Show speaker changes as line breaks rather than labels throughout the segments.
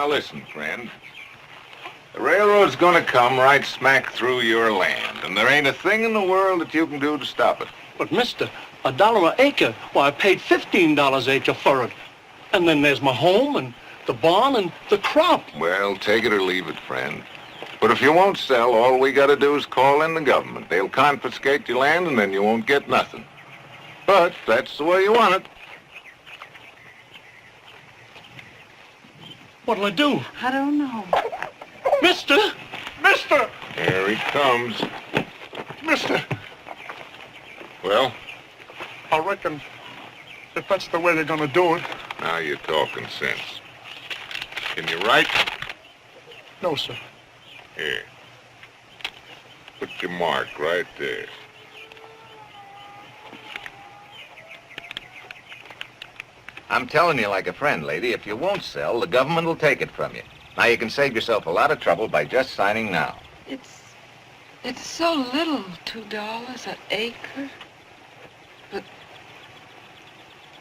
Listen, friend. The railroad's gonna come right smack through your land, and there ain't a thing in the world that you can do to stop it.
But, mister, $1 an acre. Why, I paid $15 an acre for it. And then there's my home and the barn and the crop.
Well, take it or leave it, friend. But if you won't sell, all we gotta do is call in the government. They'll confiscate your land, and then you won't get nothing. But that's the way you want it.
What'll I do?
I don't know.
Mister! Mister!
Here he comes.
Mister!
Well?
I reckon if that's the way they're gonna do it.
Now you're talking sense. Can you write?
No, sir.
Here. Put your mark right there.
I'm telling you like a friend, lady, if you won't sell, the government will take it from you. Now you can save yourself a lot of trouble by just signing now.
It's so little, $2 an acre.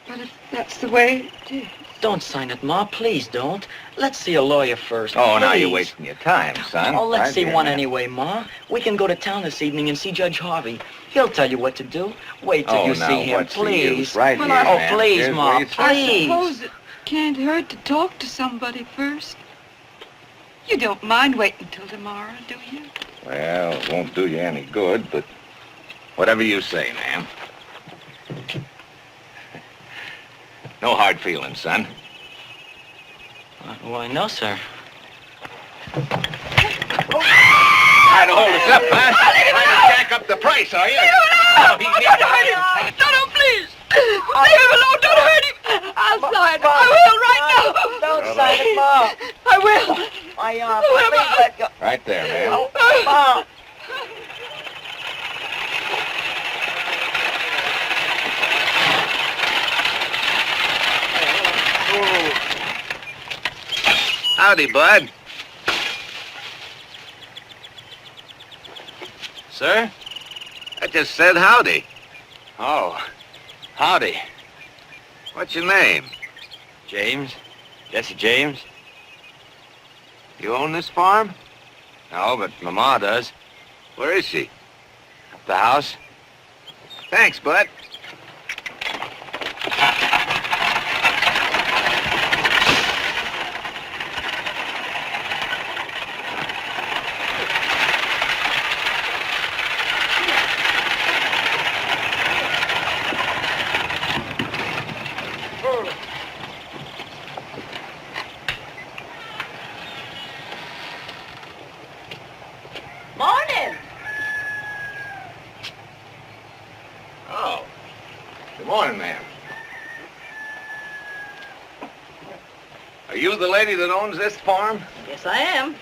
But if that's the way it is.
Don't sign it, Ma. Please don't. Let's see a lawyer first.
Oh,
please.
now you're wasting your time, son.
Oh, let's
Right
see
here,
one
now.
anyway, Ma. We can go to town this evening and see Judge Harvey. He'll tell you what to do. Wait till
Oh,
you
now,
see him,
what's the
please.
use? Right
Well,
here,
Oh,
man.
please,
Here's
Ma,
where you sign.
please.
I suppose it can't hurt to talk to somebody first. You don't mind waiting till tomorrow, do you?
Well, it won't do you any good, but whatever you say, ma'am. No hard feelings, son.
Why, no, sir.
Trying to hold us up, huh? Trying to jack up the price, are you?
Don't hurt him! No, please! Leave him alone! Don't hurt him! I'll sign. I will right now!
Don't sign it, Ma.
I will!
Please let go.
Right there, ma'am.
Ma.
Howdy, bud.
Sir?
I just said howdy.
Oh, howdy.
What's your name?
James. Jesse James.
You own this farm?
No, but my ma does.
Where is she?
Up the house.
Thanks, bud.
Morning.
Oh. Good morning, ma'am. Are you the lady that owns this farm?
Yes, I am.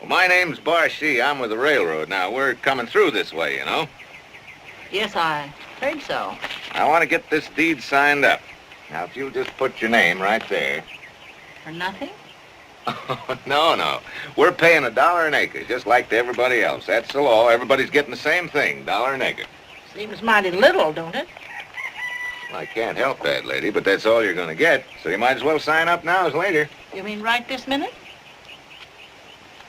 Well, my name's Barshee. I'm with the railroad. Now, we're coming through this way, you know.
Yes, I heard so.
I want to get this deed signed up. Now, if you'll just put your name right there.
For nothing?
No. We're paying $1 an acre, just like to everybody else. That's the law. Everybody's getting the same thing, $1 an acre.
Seems mighty little, don't it?
Well, I can't help that, lady, but that's all you're going to get. So you might as well sign up now as later.
You mean right this minute?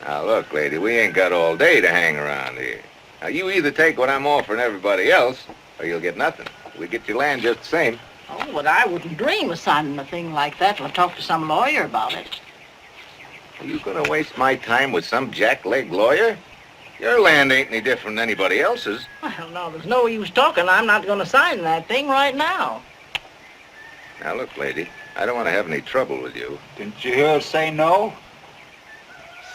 Now, look, lady, we ain't got all day to hang around here. Now, you either take what I'm offering everybody else, or you'll get nothing. We get your land just the same.
Oh, but I wouldn't dream of signing a thing like that till I talk to some lawyer about it.
Are you going to waste my time with some jackleg lawyer? Your land ain't any different than anybody else's.
Well, no, there's no use talking. I'm not going to sign that thing right now.
Now, look, lady, I don't want to have any trouble with you.
Didn't you hear her say no?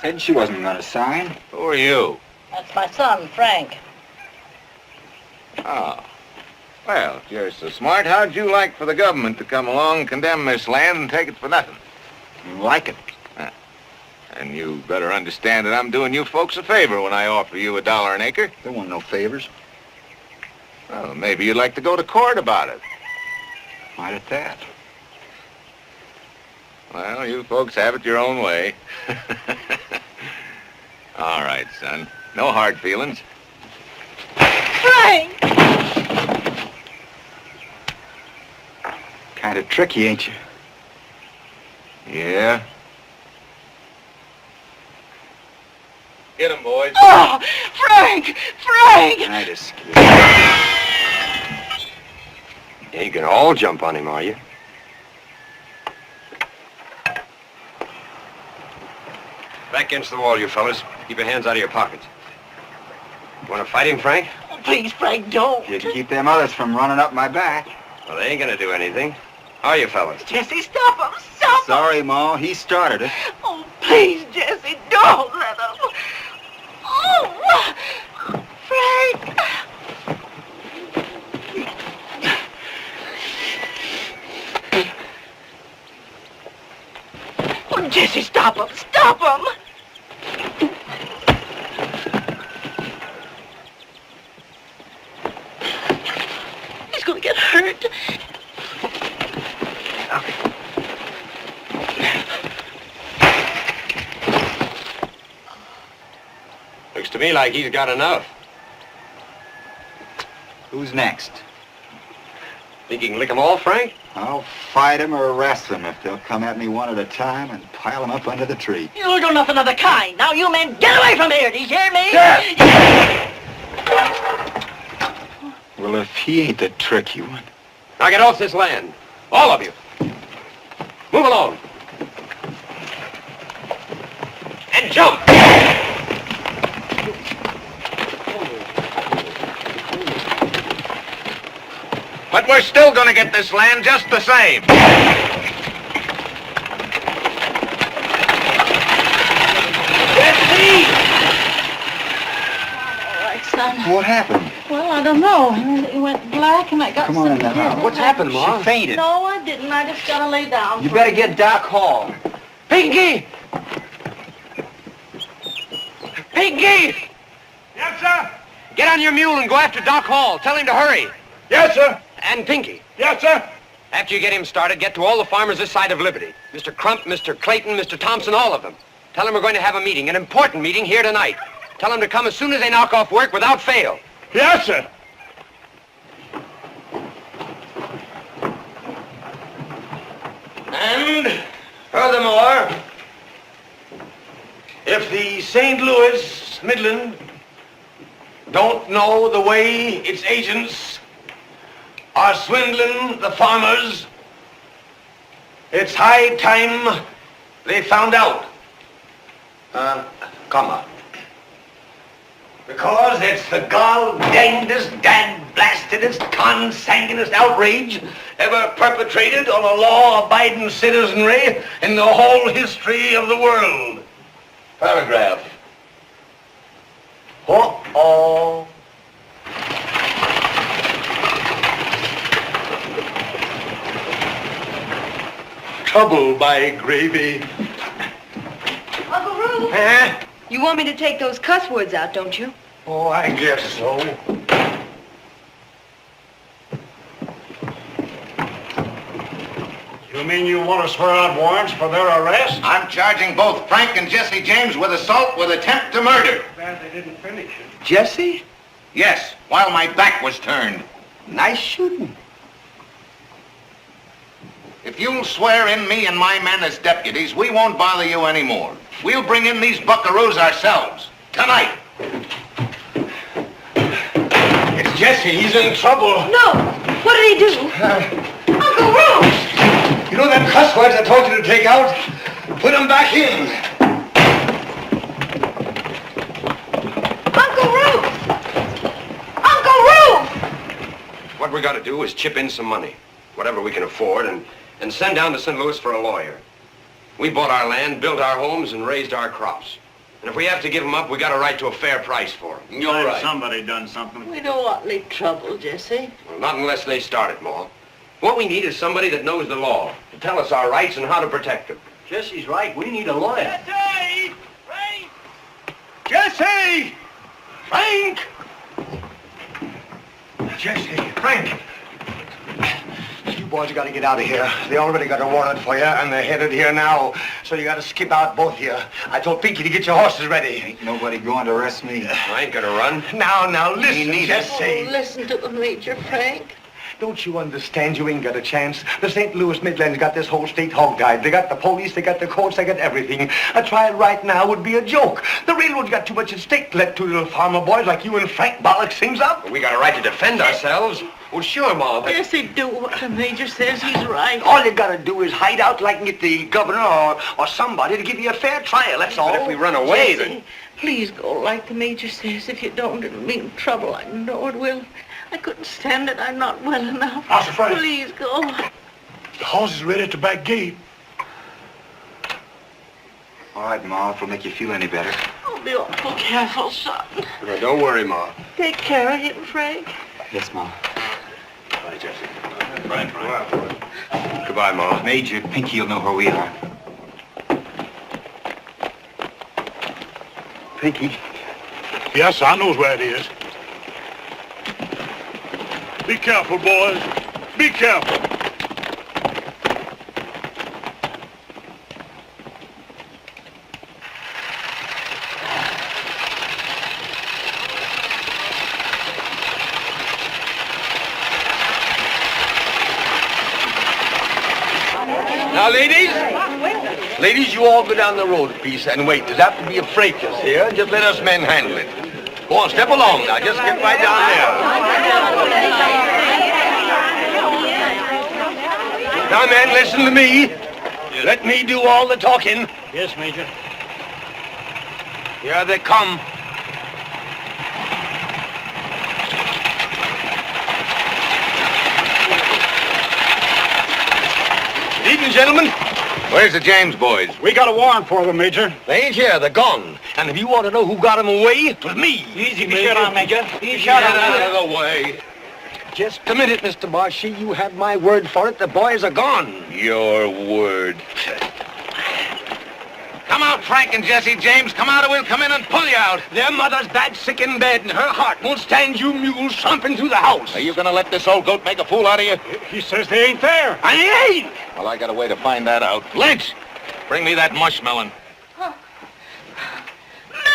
Said she wasn't going to sign.
Who are you?
That's my son, Frank.
Oh. Well, if you're so smart, how'd you like for the government to come along, condemn this land, and take it for nothing?
Like it.
And you better understand that I'm doing you folks a favor when I offer you $1 an acre.
There weren't no favors.
Well, maybe you'd like to go to court about it.
Might at that.
Well, you folks have it your own way. All right, son. No hard feelings.
Frank!
Kind of tricky, ain't you?
Yeah? Get 'em, boys.
Oh, Frank! Frank!
Kind of scared.
You ain't gonna all jump on him, are you? Back against the wall, you fellas. Keep your hands out of your pockets. You want to fight him, Frank?
Oh, please, Frank, don't.
You can keep them others from running up my back.
Well, they ain't gonna do anything. Are you fellas?
Jesse, stop him! Stop him!
Sorry, Ma. He started it.
Oh, please, Jesse, don't let him. Oh, Frank! Oh, Jesse, stop him! Stop him! He's gonna get hurt.
Looks to me like he's got enough.
Who's next?
Think you can lick 'em all, Frank?
I'll fight him or arrest them if they'll come at me one at a time and pile them up under the tree.
You'll do nothing of the kind. Now, you men, get away from here. Do you hear me?
Well, if he ain't the tricky one.
Now get off this land. All of you. Move along. And jump!
But we're still gonna get this land just the same.
Jesse! All right, son.
What happened?
Well, I don't know. It went black and I got
Come on in the
something.
house.
What's happened, Ma?
She fainted.
No, I didn't. I just gotta lay down.
You
for
better
a
get Doc Hall.
Pinky! Pinky!
Yes, sir?
Get on your mule and go after Doc Hall. Tell him to hurry.
Yes, sir.
And Pinky.
Yes, sir.
After you get him started, get to all the farmers this side of Liberty. Mr. Crump, Mr. Clayton, Mr. Thompson, all of them. Tell them we're going to have a meeting, an important meeting here tonight. Tell them to come as soon as they knock off work without fail.
Yes, sir. And furthermore, if the St. Louis Midland don't know the way its agents are swindling the farmers, it's high time they found out. Because it's the gall-dangedest, dad-blastedest, consanguinous outrage ever perpetrated on a law-abiding citizenry in the whole history of the world. Paragraph. Uh-oh. Trouble by gravy.
Uncle Roo,
Huh?
you want me to take those cuss words out, don't you?
Oh, I guess so. You mean you want to swear out warrants for their arrest?
I'm charging both Frank and Jesse James with assault with attempt to murder.
Glad they didn't finish it.
Jesse?
Yes, while my back was turned.
Nice shooting.
If you'll swear in me and my men as deputies, we won't bother you anymore. We'll bring in these buckaroos ourselves. Tonight.
It's Jesse. He's in trouble.
No! What did he do? Uncle Roo!
You know them cuss words I told you to take out? Put them back in.
Uncle Roo! Uncle Roo!
What we got to do is chip in some money, whatever we can afford, and send down to St. Louis for a lawyer. We bought our land, built our homes, and raised our crops. And if we have to give them up, we got a right to a fair price for them.
You're right. Somebody done something.
We don't want any trouble, Jesse.
Well, not unless they start it, Ma. What we need is somebody that knows the law to tell us our rights and how to protect them.
Jesse's right. We need a lawyer. Jesse! Jesse! Frank! Jesse, Frank! You boys got to get out of here. They already got a warrant for you, and they're headed here now. So you got to skip out, both of you. I told Pinky to get your horses ready.
Ain't nobody going to arrest me.
I ain't gonna run.
Now, listen, Jesse.
Oh, listen to the Major, Frank.
Don't you understand? You ain't got a chance. The St. Louis Midlands got this whole state hog-tied. They got the police, they got the courts, they got everything. A trial right now would be a joke. The railroad's got too much at stake to let two little farmer boys like you and Frank bollock things up.
We got a right to defend ourselves. Well, sure, Ma, but...
Yes, they do what the Major says. He's right.
All you gotta do is hide out like and get the governor or somebody to give you a fair trial, that's all.
But if we run away,
Jesse,
then...
please go like the Major says. If you don't, it'll mean trouble. I know it will. I couldn't stand it. I'm not well enough.
Master Frank.
Please go.
The horse is ready at the back gate.
All right, Ma, if it'll make you feel any better.
Oh, be awful careful, son.
No, don't worry, Ma.
Take care of him, Frank.
Yes, Ma.
Bye, Jesse. Frank. Goodbye, Ma.
Major, Pinky will know where we are.
Pinky.
Yes, I knows where it is. Be careful, boys. Be careful.
Now, ladies, you all go down the road a piece and wait. There's apt to be a fracas here. Just let us men handle it. Go on, step along now. Just get right down there. Now, men, listen to me. Let me do all the talking.
Yes, Major.
Here they come. Good evening, gentlemen.
Where's the James boys?
We got a warrant for them, Major.
They ain't here. They're gone. And if you want to know who got them away, it was me.
Easy, Major.
Major.
Get out of the way. Just a minute, Mr. Marshy. You have my word for it. The boys are gone.
Your word. Come out, Frank and Jesse. James, come out or we'll come in and pull you out.
Their mother's bad, sick in bed, and her heart won't stand you mules stomping through the house.
Are you gonna let this old goat make a fool out of you?
He says they ain't there.
I ain't.
Well, I got a way to find that out. Lynch, bring me that mushmelon.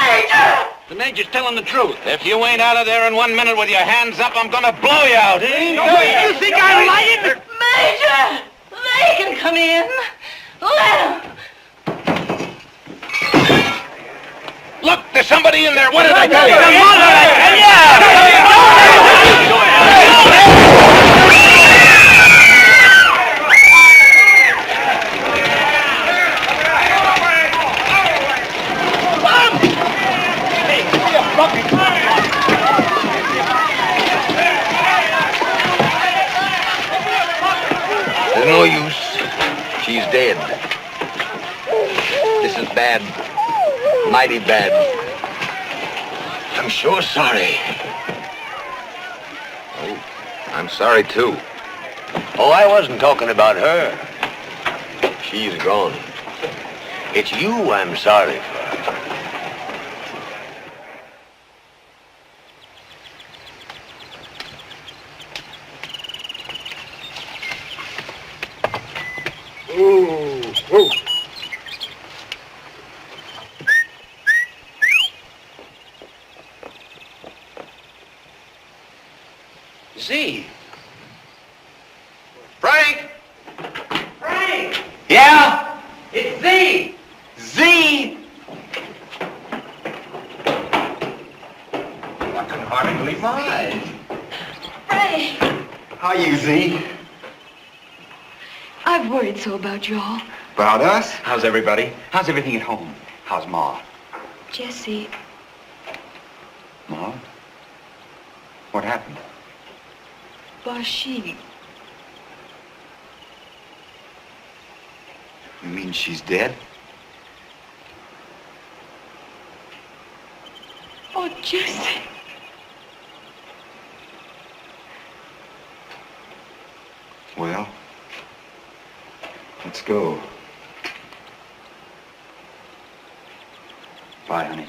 Major!
The Major's telling the truth.
If you ain't out of there in 1 minute with your hands up, I'm gonna blow you out.
You think I'm lying?
Major! They can come in. Let them.
Look, there's somebody in there. What did I tell you?
There's no use. She's dead. This is bad. Mighty bad. I'm sure sorry.
Oh, I'm sorry, too.
Oh, I wasn't talking about her. She's gone. It's you I'm sorry for.
Ooh.
Z.
Frank!
Frank! Yeah? It's Z! Z! I can hardly believe my eyes.
Frank!
How you, Z?
I've worried so about you all.
About us?
How's everybody? How's everything at home? How's Ma?
Jesse,
Ma? What happened?
Bashi.
You mean she's dead?
Oh, Jesse.
Well, let's go. Bye, honey.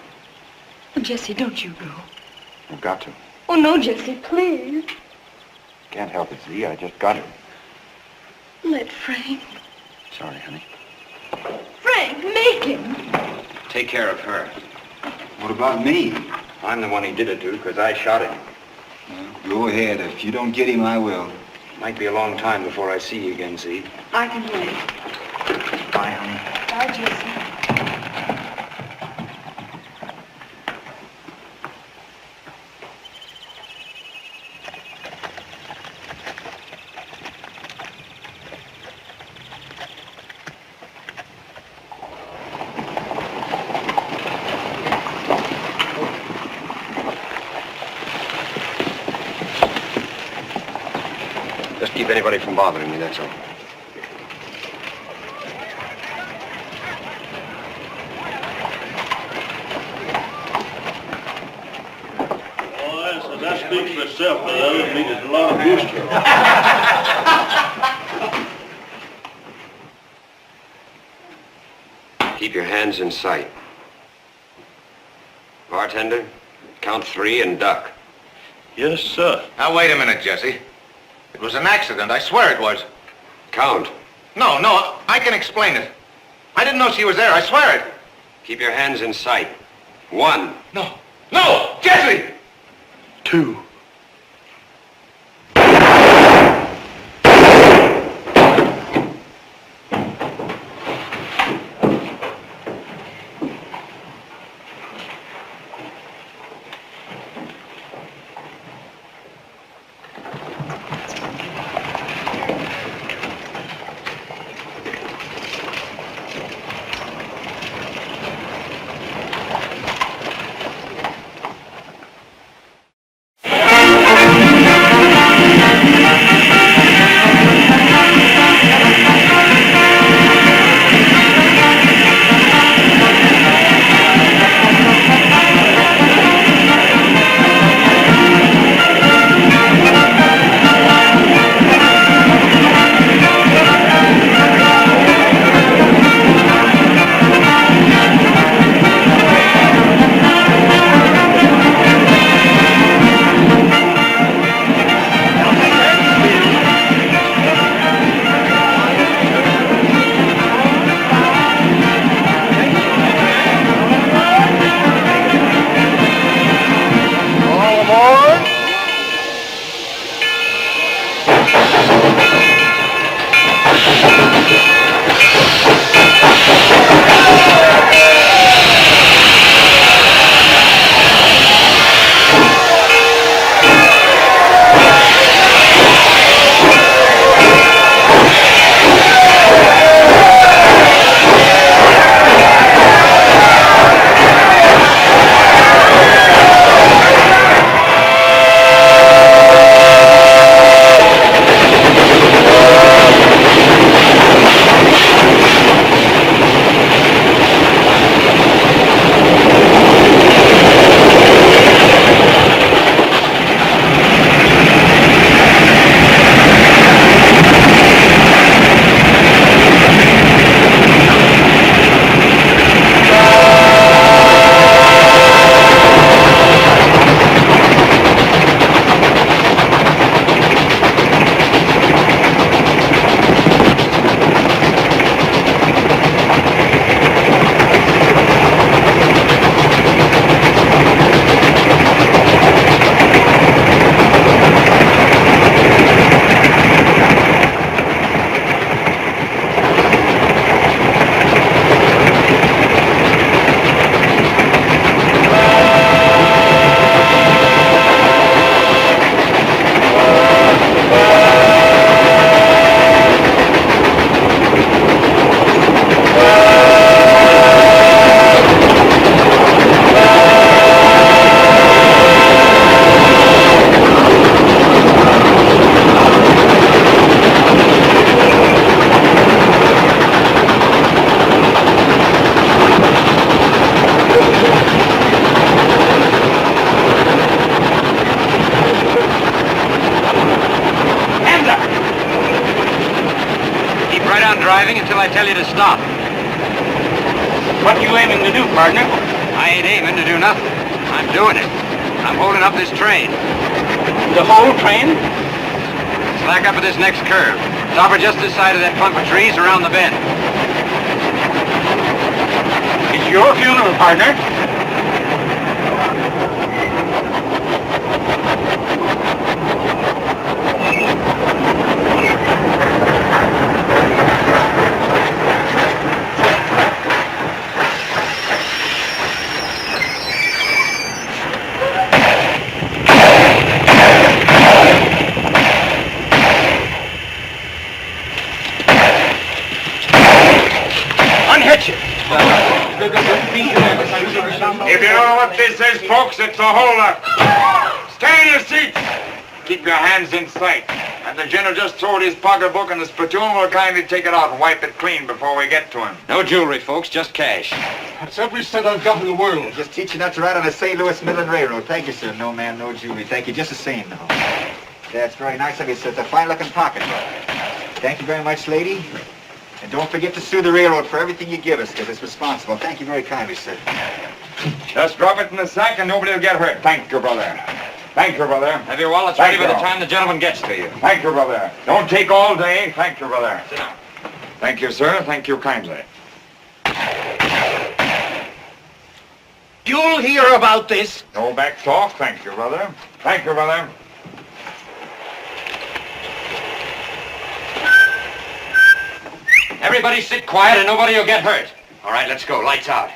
Oh, Jesse, don't you go.
I've got to.
Oh, no, Jesse, please.
Can't help it, Z. I just got to.
Let Frank.
Sorry, honey.
Frank, make him.
Take care of her.
What about me?
I'm the one he did it to because I shot him.
Well, go ahead. If you don't get him, I will.
Might be a long time before I see you again, Z.
I can wait.
Bye, honey.
Bye, Jesse.
Just keep anybody from bothering me, that's all.
So that speaks for itself, but the other thing is a lot of booster.
Keep your hands in sight. Bartender, count 3 and duck.
Yes, sir.
Now, wait a minute, Jesse. It was an accident. I swear it was.
Count.
No, I can explain it. I didn't know she was there. I swear it.
Keep your hands in sight. 1.
No, Jesse!
2.
driving until I tell you to stop.
What you aiming to do, partner?
I ain't aiming to do nothing. I'm doing it. I'm holding up this train.
The whole train?
Slack up at this next curve. Stop her just this side of that clump of trees around the bend.
It's your funeral, partner.
If you know what this is, folks, it's a holdup. Stay in your seats. Keep your hands in sight. And the general just throwed his pocketbook and the spittoon will kindly take it out and wipe it clean before we get to him.
No jewelry, folks, just cash.
That's every cent I've got in the world.
Just teach you not to ride on the St. Louis Midland Railroad. Thank you, sir. No man, no jewelry. Thank you just the same, though. That's very nice of you, sir. It's a fine-looking pocketbook. Thank you very much, lady. And don't forget to sue the railroad for everything you give us, because it's responsible. Thank you very kindly, sir.
Just drop it in the sack and nobody will get hurt. Thank you, brother. Thank you, brother.
Have your wallets ready by the time the gentleman gets to you.
Thank you, brother. Don't take all day. Thank you, brother. Sit down. Thank you, sir. Thank you kindly.
You'll hear about this.
No back talk. Thank you, brother. Thank you, brother.
Everybody sit quiet and nobody will get hurt. All right, let's go. Lights out.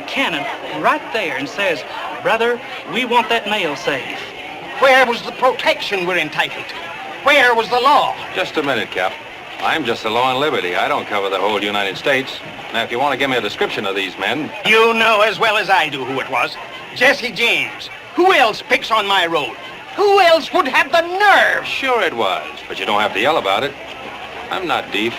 Cannon right there and says, brother, we want that mail safe.
Where was the protection we're entitled to? Where was the law?
Just a minute, Cap. I'm just the law and liberty. I don't cover the whole United States. Now, if you want to give me a description of these men...
You know as well as I do who it was. Jesse James. Who else picks on my road? Who else would have the nerve?
Sure it was, but you don't have to yell about it. I'm not deaf.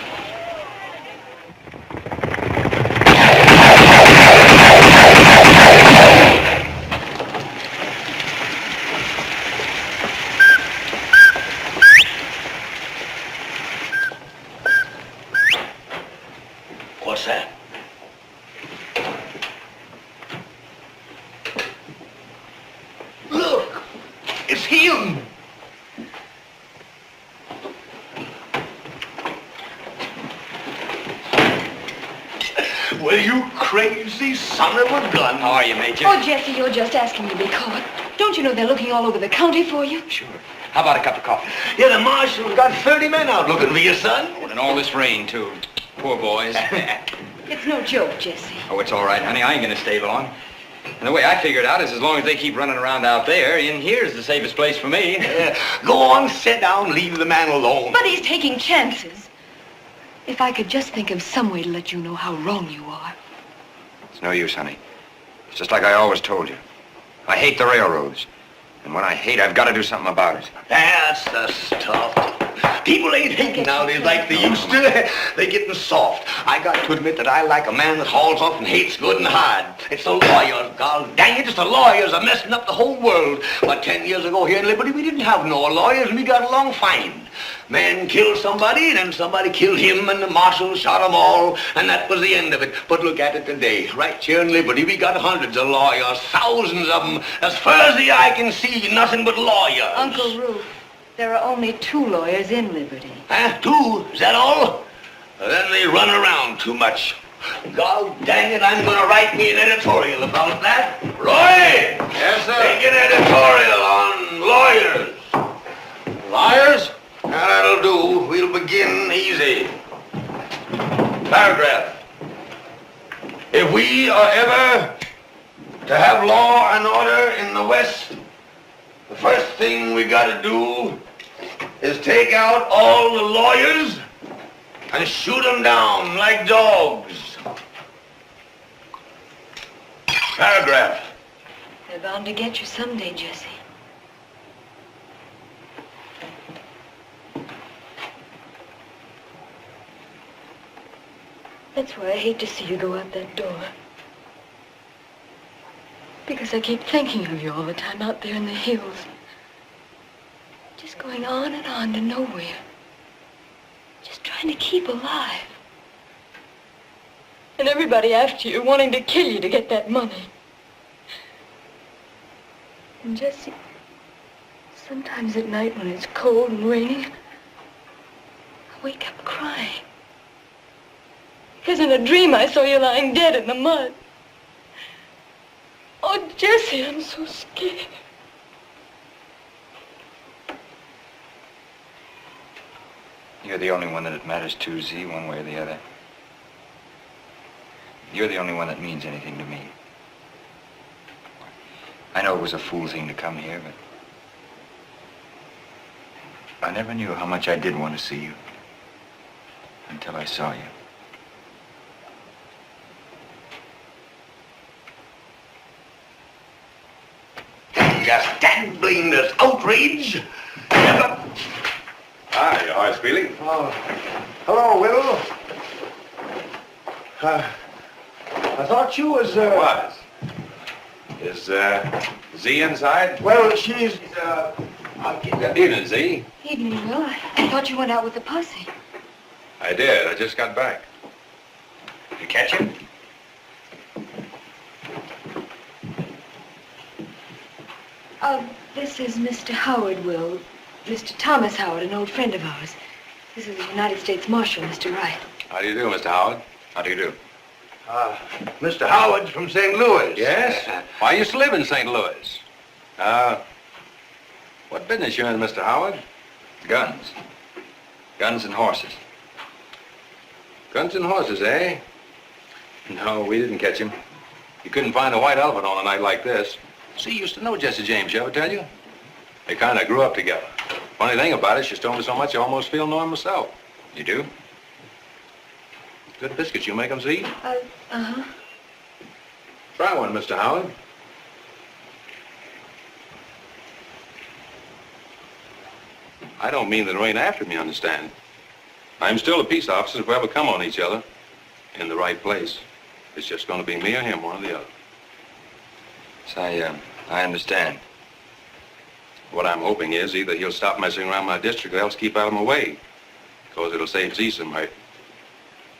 What's that? Look! It's him! Well, you crazy son of a gun.
How are you, Major?
Oh, Jesse, you're just asking to be caught. Don't you know they're looking all over the county for you?
Sure. How about a cup of coffee?
Yeah, the marshal's got 30 men out looking for you, son.
Oh, and all this rain, too. Poor boys.
It's no joke, Jesse.
Oh, it's all right, honey. I ain't gonna stay long. And the way I figured out is as long as they keep running around out there, in here's the safest place for me.
Go on, sit down, leave the man alone.
But he's taking chances. If I could just think of some way to let you know how wrong you are.
It's no use, honey. It's just like I always told you. I hate the railroads. And when I hate, I've got to do something about it.
That's the stuff. People ain't hating nowadays like they used to. They're getting soft. I got to admit that I like a man that hauls off and hates good and hard. It's the lawyers, God dang it, it's the lawyers are messing up the whole world. But 10 years ago here in Liberty, we didn't have no lawyers and we got along fine. Man killed somebody, and then somebody killed him, and the marshal shot them all, and that was the end of it. But look at it today. Right here in Liberty, we got hundreds of lawyers, thousands of them. As far as the eye can see, nothing but lawyers.
Uncle Ruth, there are only 2 lawyers in Liberty.
Huh? 2? Is that all? Then they run around too much. God dang it, I'm going to write me an editorial about that. Roy!
Yes, sir?
Take an editorial on lawyers.
Liars?
Now that'll do. We'll begin easy. Paragraph. If we are ever to have law and order in the West, the first thing we gotta do is take out all the lawyers and shoot them down like dogs. Paragraph.
They're bound to get you someday, Jesse. That's why I hate to see you go out that door. Because I keep thinking of you all the time out there in the hills. Just going on and on to nowhere. Just trying to keep alive. And everybody after you wanting to kill you to get that money. And Jesse, sometimes at night when it's cold and raining, I wake up crying. Because in a dream I saw you lying dead in the mud. Oh, Jesse, I'm so scared.
You're the only one that it matters to, Z, one way or the other. You're the only one that means anything to me. I know it was a fool thing to come here, but I never knew how much I did want to see you until I saw you.
Just that blameless outrage.
Hi, your heart's feeling?
Oh, hello, Will. I thought you was,
Was. Is, Z inside?
Well, she's,
Evening, Z.
Evening, Will. I thought you went out with the posse.
I did. I just got back. Did you catch him?
This is Mr. Howard, Will. Mr. Thomas Howard, an old friend of ours. This is the United States Marshal, Mr. Wright.
How do you do, Mr. Howard? How do you do?
Mr. Howard's from St. Louis.
Yes? Well, I used to live in St. Louis. What business you in, Mr. Howard?
Guns. Guns and horses.
Guns and horses, eh? No, we didn't catch him. You couldn't find a white elephant on a night like this. See, you used to know Jesse James, you ever tell you? They kind of grew up together. Funny thing about it, she's told me so much I almost feel knowing myself. You do? Good biscuits you make them, Z?
Uh-huh.
Try one, Mr. Howard. I don't mean that there ain't after me, understand? I'm still a peace officer if we ever come on each other in the right place. It's just going to be me or him, one or the other.
So I understand.
What I'm hoping is either he'll stop messing around my district or else keep out of my way. Because it'll save Z some hurt.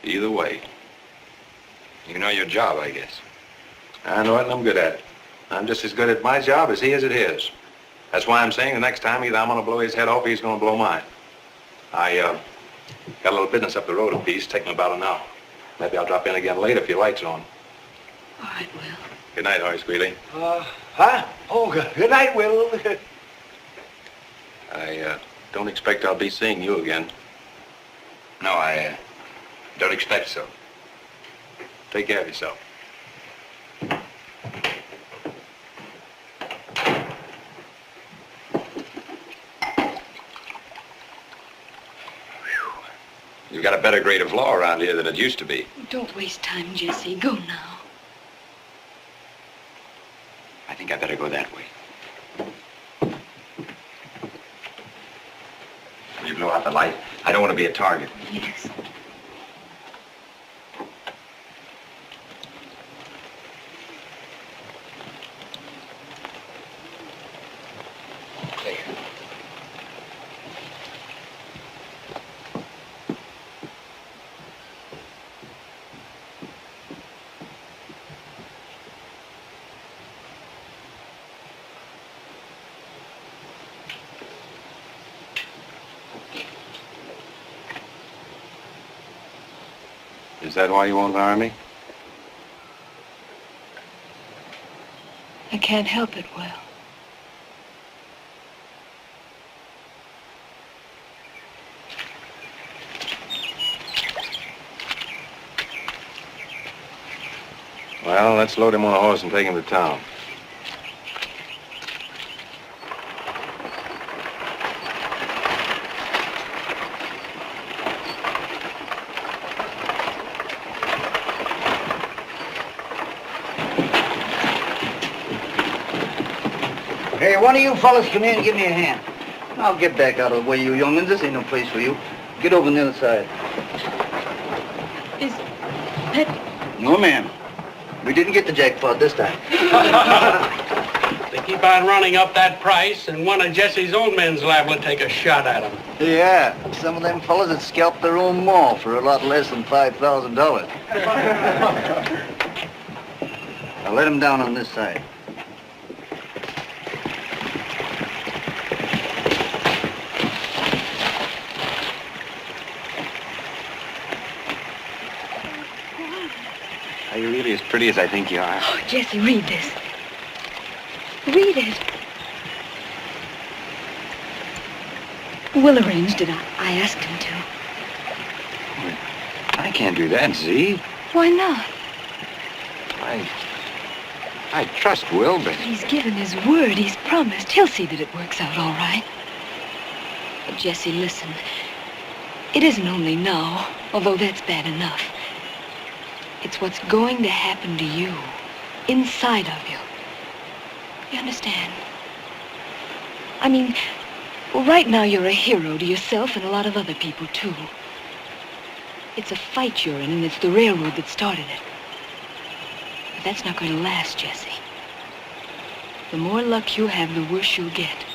Either way.
You know your job, I guess.
I know it and I'm good at it. I'm just as good at my job as he is at his. That's why I'm saying the next time either I'm going to blow his head off or he's going to blow mine. I got a little business up the road a piece, taking about an hour. Maybe I'll drop in again later if your light's on.
All right, Will.
Good night, Horace Greeley.
Oh, good night, Will.
I don't expect I'll be seeing you again.
No, I don't expect so.
Take care of yourself. You've got a better grade of law around here than it used to be.
Don't waste time, Jesse. Go now.
I think I better go that way. Will you blow out the light? I don't want to be a target.
Yes.
Clear.
Is that why you won't hire me?
I can't help it, Will.
Well, let's load him on a horse and take him to town.
Hey, one of you fellas come here and give me a hand. I'll get back out of the way, you young'uns. This ain't no place for you. Get over on the other side.
Is that...
No, ma'am. We didn't get the jackpot this time.
They keep on running up that price, and one of Jesse's own men's liable to take a shot at him.
Yeah, some of them fellas that scalped their own mall for a lot less than $5,000. Now let him down on this side.
Are you really as pretty as I think you are?
Oh, Jesse, read this. Read it. Will arranged it. I asked him to.
I can't do that, Z.
Why not?
I trust Will, but...
He's given his word. He's promised. He'll see that it works out all right. But Jesse, listen. It isn't only now, although that's bad enough. It's what's going to happen to you, inside of you. You understand? I mean, well, right now you're a hero to yourself and a lot of other people, too. It's a fight you're in, and it's the railroad that started it. But that's not going to last, Jesse. The more luck you have, the worse you'll get.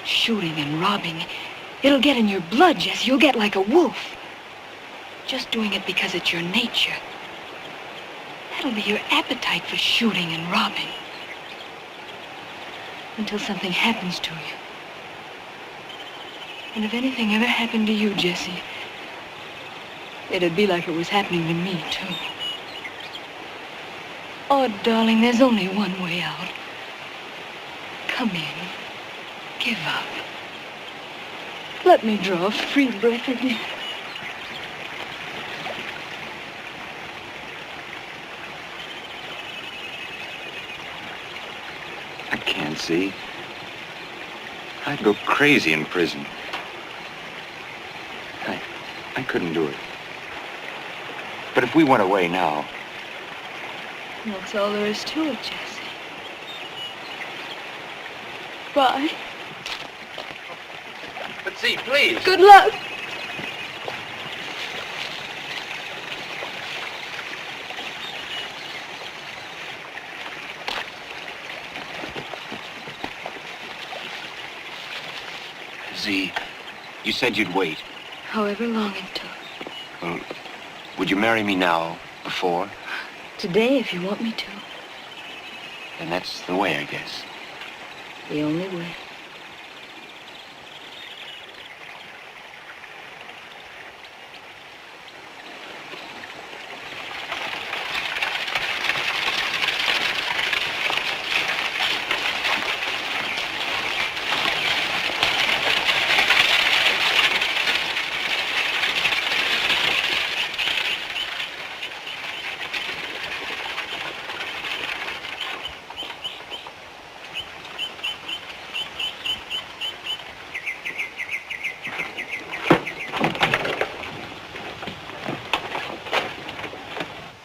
Shooting and robbing, it'll get in your blood, Jesse. You'll get like a wolf. Just doing it because it's your nature. That'll be your appetite for shooting and robbing. Until something happens to you. And if anything ever happened to you, Jesse, it'd be like it was happening to me, too. Oh, darling, there's only one way out. Come in. Give up. Let me draw a free breath again.
I can't see. I'd go crazy in prison. I couldn't do it. But if we went away now...
That's all there is to it, Jesse. Bye.
But see, please.
Good luck.
Z, you said you'd wait.
However long it took.
Well, would you marry me now, before?
Today, if you want me to.
And that's the way, I guess.
The only way.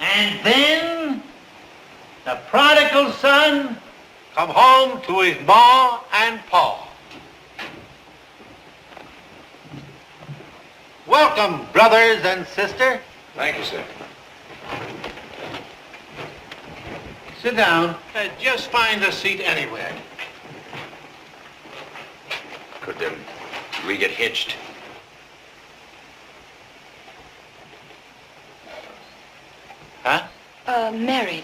And then the prodigal son come home to his ma and pa. Welcome, brothers and sisters.
Thank you, sir.
Sit down. Just find a seat anywhere.
Could we get hitched?
Huh?
Married.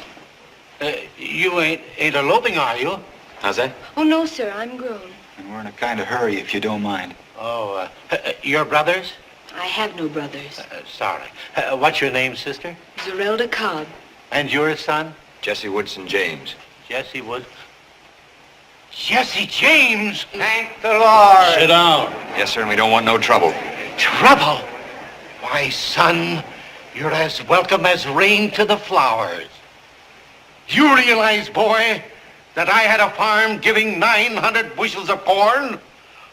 You ain't eloping, are you?
How's that?
Oh, no, sir. I'm grown.
And we're in a kind of hurry, if you don't mind.
Oh, your brothers?
I have no brothers.
Sorry. What's your name, sister?
Zerelda Cobb.
And your son?
Jesse Woodson James.
Jesse Wood. Jesse James! Thank the Lord!
Sit down. Yes, sir, and we don't want no trouble.
Trouble? Why, son, you're as welcome as rain to the flowers. You realize, boy, that I had a farm giving 900 bushels of corn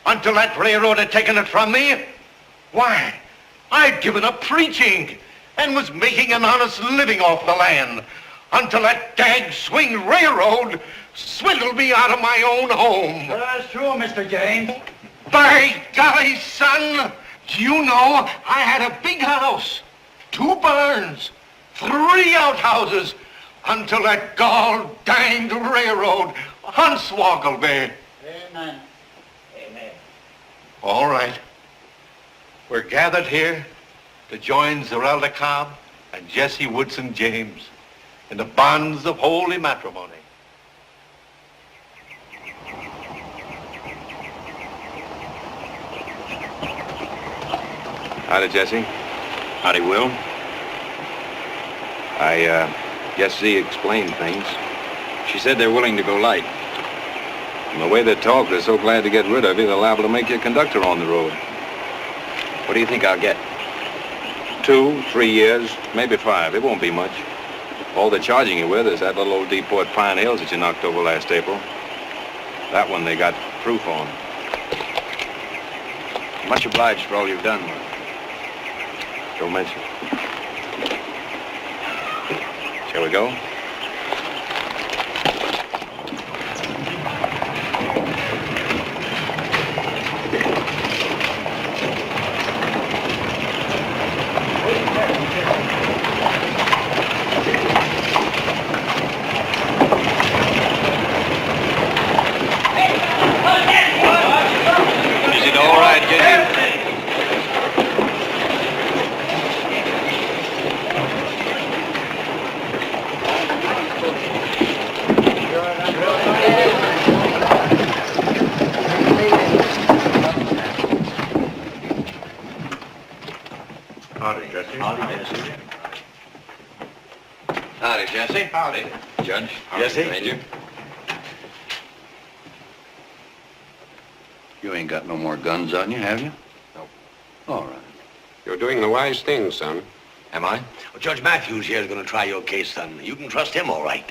until that railroad had taken it from me? Why, I'd given up preaching and was making an honest living off the land. until that dag-swing railroad swindled me out of my own home.
Well, that's true, Mr. James.
By golly, son, do you know I had a big house, 2 barns, 3 outhouses, until that gall-danged railroad hunswoggled me.
Amen. Amen.
All right. We're gathered here to join Zerelda Cobb and Jesse Woodson James in the bonds of holy matrimony.
Howdy, Jesse.
Howdy, Will.
I guess Z explained things.
She said they're willing to go light.
From the way they talk, they're so glad to get rid of you, they're liable to make you a conductor on the road.
What do you think I'll get?
2, 3 years, maybe 5. It won't be much. All they're charging you with is that little old Deport Pine Hills that you knocked over last April. That one they got proof on.
Much obliged for all you've done.
Don't mention it. Shall we go?
Is it all right, Jesse?
Howdy, Jesse.
Howdy, Jesse.
Howdy, Jesse. Howdy.
Judge?
Jesse. Major.
You ain't got no more guns on you, have you?
No.
All right.
You're doing the wise thing, son.
Am I?
Well, Judge Matthews here is going to try your case, son. You can trust him all right.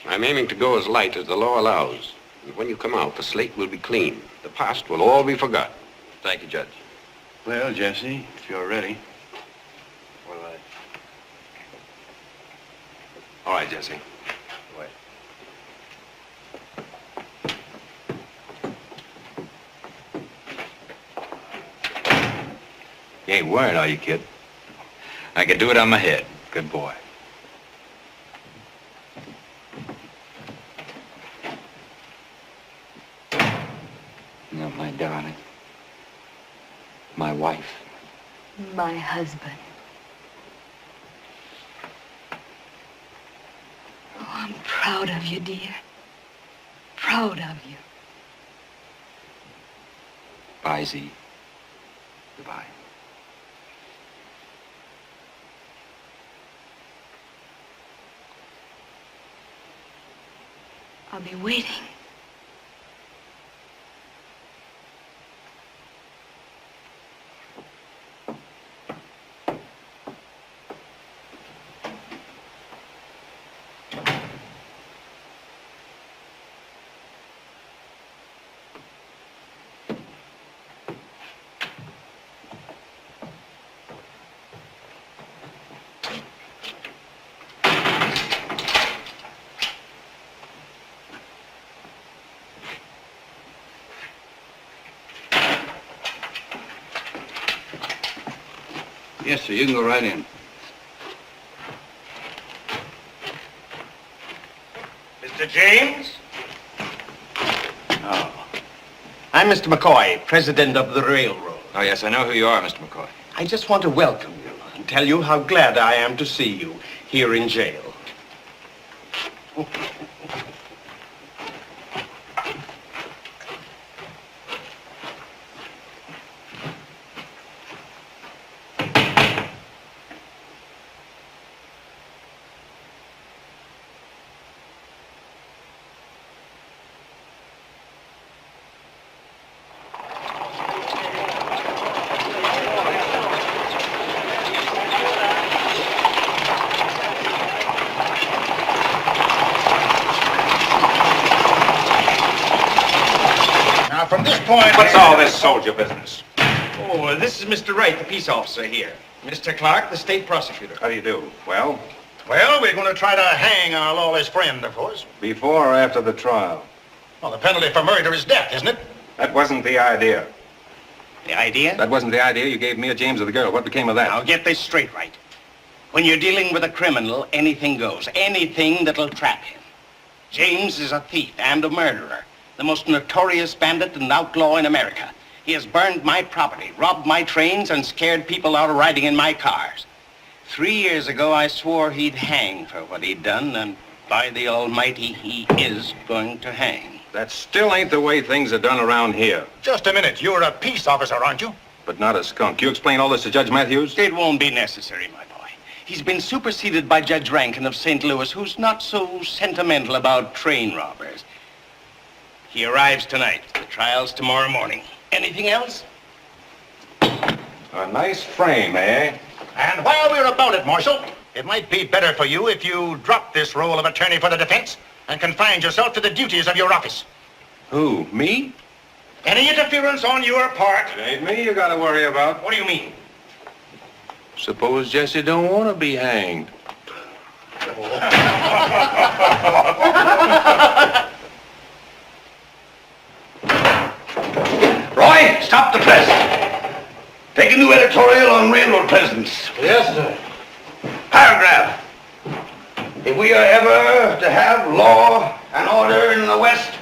I'm aiming to go as light as the law allows. And when you come out, the slate will be clean. The past will all be forgotten.
Thank you, Judge.
Well, Jesse, if you're ready.
All right, Jesse.
Wait. You ain't worried, are you, kid?
I can do it on my head.
Good boy.
No, my darling. My wife.
My husband. Oh, I'm proud of you, dear. Proud of you.
Bye, Z. Goodbye.
I'll be waiting.
Yes, sir, you can go right in.
Mr. James?
Oh.
I'm Mr. McCoy, president of the railroad.
Oh, yes, I know who you are, Mr. McCoy.
I just want to welcome you and tell you how glad I am to see you here in jail.
From this point...
What's all this soldier business? Oh, this is Mr. Wright, the peace officer here. Mr. Clark, the state prosecutor.
How do you do? Well,
Well, we're going to try to hang our lawless friend, of course.
Before or after the trial?
Well, the penalty for murder is death, isn't it?
That wasn't the idea.
The idea?
That wasn't the idea you gave me or James or the girl. What became of that?
Now, get this straight right. When you're dealing with a criminal, anything goes. Anything that'll trap him. James is a thief and a murderer. The most notorious bandit and outlaw in America. He has burned my property, robbed my trains, and scared people out of riding in my cars. 3 years ago, I swore he'd hang for what he'd done, and by the Almighty, he is going to hang.
That still ain't the way things are done around here.
Just a minute. You're a peace officer, aren't you?
But not a skunk. You explain all this to Judge Matthews?
It won't be necessary, my boy. He's been superseded by Judge Rankin of St. Louis, who's not so sentimental about train robbers. He arrives tonight. The trial's tomorrow morning. Anything else?
A nice frame, eh?
And while we're about it, Marshal, it might be better for you if you drop this role of attorney for the defense and confine yourself to the duties of your office.
Who, me?
Any interference on your part...
It ain't me you gotta worry about.
What do you mean?
Suppose Jesse don't want to be hanged.
Roy, stop the press. Take a new editorial on railroad presidents.
Yes, sir.
Paragraph. If we are ever to have law and order in the West,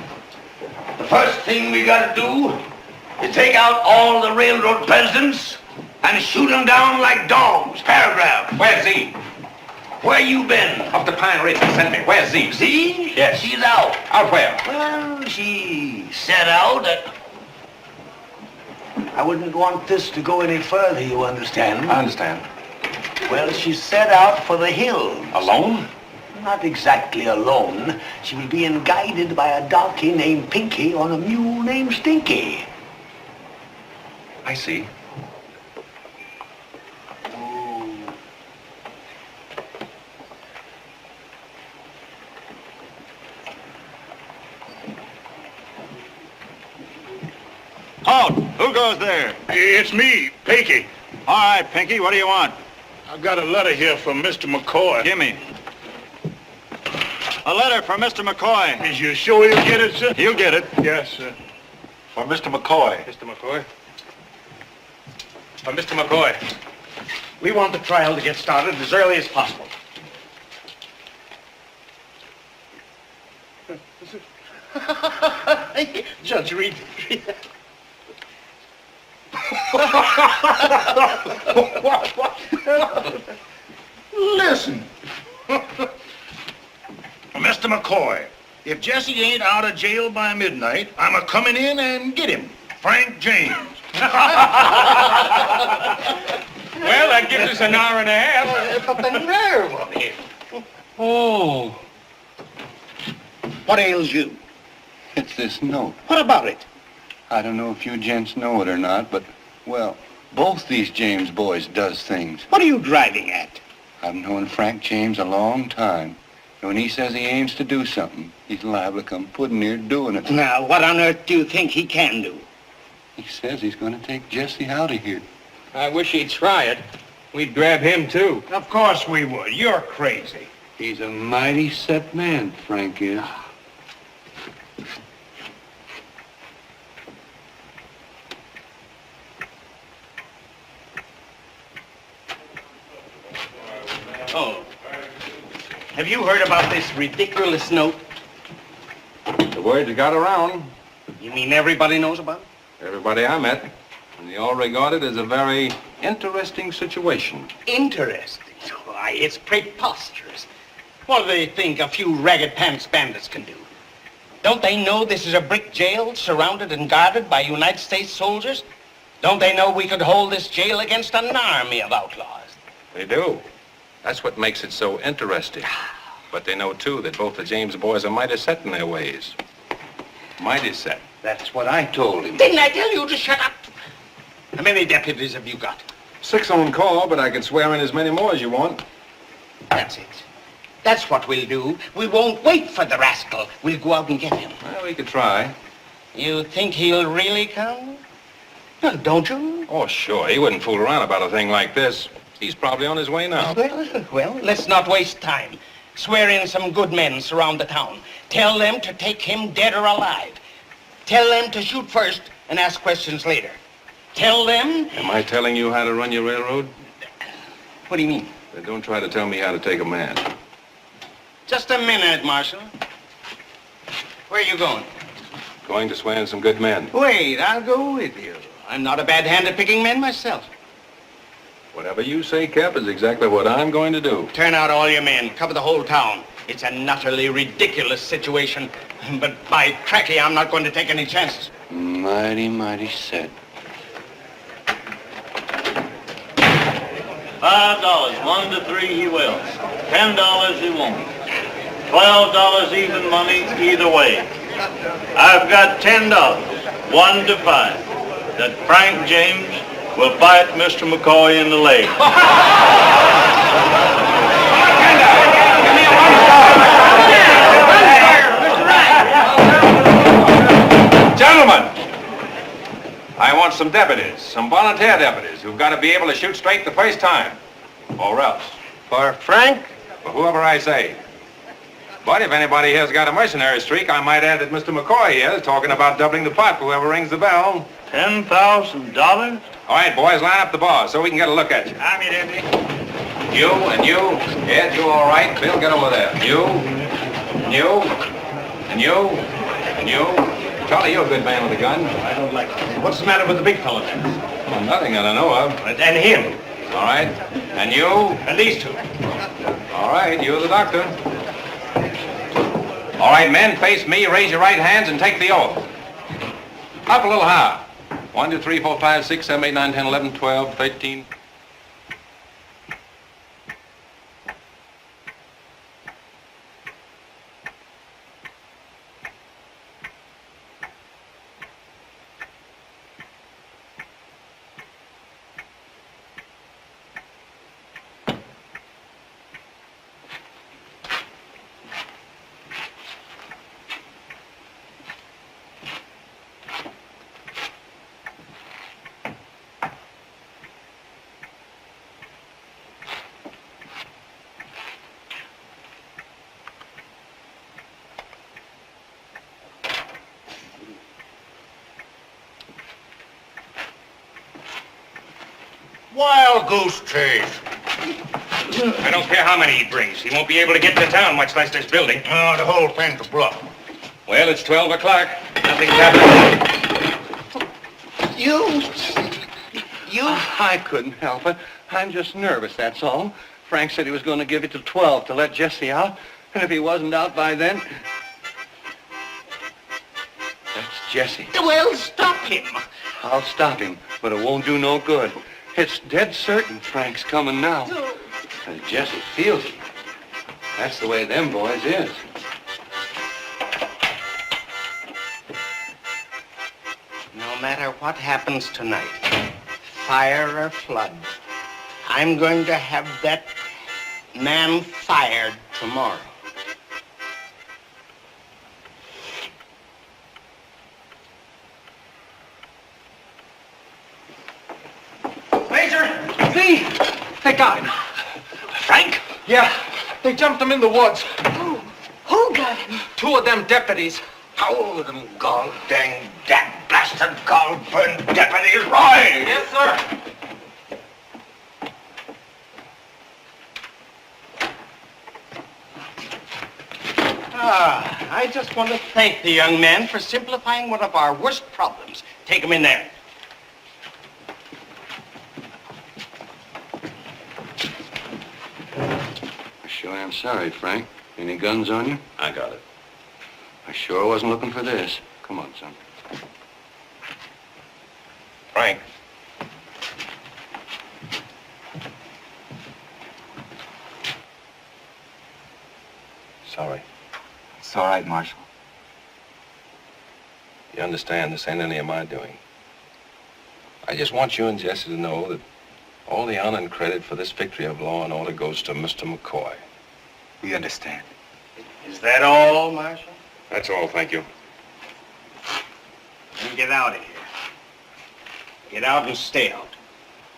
the first thing we got to do is take out all the railroad presidents and shoot them down like dogs. Paragraph.
Where's Z?
Where you been?
Up to Pine Ridge. Send me. Where's Z?
Z?
Yes.
She's out.
Out where?
Well, she set out at... I wouldn't want this to go any further, you understand?
I understand.
Well, she set out for the hills.
Alone?
Not exactly alone. She was being guided by a darky named Pinky on a mule named Stinky.
I see.
Halt! Who goes there?
It's me, Pinky.
All right, Pinky, what do you want?
I've got a letter here from Mr. McCoy.
Give me. A letter from Mr. McCoy.
Is you sure you'll get it, sir?
He'll get it.
Yes, sir.
For Mr. McCoy.
Mr. McCoy. Mr. McCoy, we want the trial to get started as early as possible. Judge, read that.
Listen. Mr. McCoy, if Jesse ain't out of jail by midnight, I'm a-coming in and get him. Frank James.
Well, that gives us an hour and a half.
But the nerve of him.
Oh.
What ails you?
It's this note.
What about it?
I don't know if you gents know it or not, but, well, both these James boys does things.
What are you driving at?
I've known Frank James a long time. And when he says he aims to do something, he's liable to come putting near doing it.
Now, what on earth do you think he can do?
He says he's going to take Jesse out of here.
I wish he'd try it. We'd grab him, too.
Of course we would. You're crazy.
He's a mighty set man, Frank is.
Oh. Have you heard about this ridiculous note?
The word that got around.
You mean everybody knows about it?
Everybody I met. And they all regard it as a very interesting situation.
Interesting? Why, it's preposterous. What do they think a few ragged pants bandits can do? Don't they know this is a brick jail surrounded and guarded by United States soldiers? Don't they know we could hold this jail against an army of outlaws?
They do. That's what makes it so interesting. But they know, too, that both the James boys are mighty set in their ways. Mighty set.
That's what I told him. Didn't I tell you to shut up? How many deputies have you got?
6 on call, but I can swear in as many more as you want.
That's it. That's what we'll do. We won't wait for the rascal. We'll go out and get him.
Well, we could try.
You think he'll really come? Well, don't you?
Oh, sure. He wouldn't fool around about a thing like this. He's probably on his way now.
Well, let's not waste time. Swear in some good men surround the town. Tell them to take him dead or alive. Tell them to shoot first and ask questions later. Tell them...
Am I telling you how to run your railroad?
What do you mean?
Then don't try to tell me how to take a man.
Just a minute, Marshal. Where are you going?
Going to swear in some good men.
Wait, I'll go with you. I'm not a bad hand at picking men myself.
Whatever you say, Cap, is exactly what I'm going to do.
Turn out all your men. Cover the whole town. It's an utterly ridiculous situation. But by cracky, I'm not going to take any chances.
Mighty, mighty set.
$5, 1 to 3 he will. $10 he won't. $12 even money either way. I've got $10, 1 to 5, that Frank James will bite Mr. McCoy in the leg.
Gentlemen, I want some deputies, some volunteer deputies who've got to be able to shoot straight the first time, or else.
For Frank?
For whoever I say. But if anybody here's got a mercenary streak, I might add that Mr. McCoy here is talking about doubling the pot for whoever rings the bell.
$10,000?
All right, boys, line up the bars so we can get a look at you.
I'm your deputy.
You and you. Ed, you all right? Bill, get over there. You, and you, and you, and you. Charlie, you're a good man with a gun.
I don't like it. What's the matter with the big fellow then?
Well, nothing that I know of.
And him.
All right. And you?
And these two.
All right, you're the doctor. All right, men, face me, raise your right hands, and take the oath. Up a little higher. 1, 2, 3, 4, 5, 6, 7, 8, 9, 10, 11, 12, 13.
Wild goose chase.
I don't care how many he brings. He won't be able to get to town, much less this building.
Oh, the whole thing's a bluff.
Well, it's 12 o'clock. Nothing's happening.
I couldn't help it. I'm just nervous, that's all. Frank said he was going to give it till 12 to let Jesse out. And if he wasn't out by then... That's Jesse.
Well, stop him.
I'll stop him, but it won't do no good. It's dead certain Frank's coming now. And Jesse feels it. That's the way them boys is.
No matter what happens tonight, fire or flood, I'm going to have that man fired tomorrow.
They got him.
Frank?
Yeah, they jumped him in the woods.
Who got him?
2 of them deputies.
How of them gall dang that blasted gall burn deputies right?
Yes, sir.
I just want to thank the young man for simplifying one of our worst problems. Take him in there.
I sure am sorry, Frank. Any guns on you?
I got it.
I sure wasn't looking for this. Come on, son.
Frank. Sorry.
It's all right, Marshal.
You understand, this ain't any of my doing. I just want you and Jesse to know that all the honor and credit for this victory of law and order goes to Mr. McCoy.
We understand.
Is that all, Marshal?
That's all, thank you.
Then get out of here. Get out and stay out.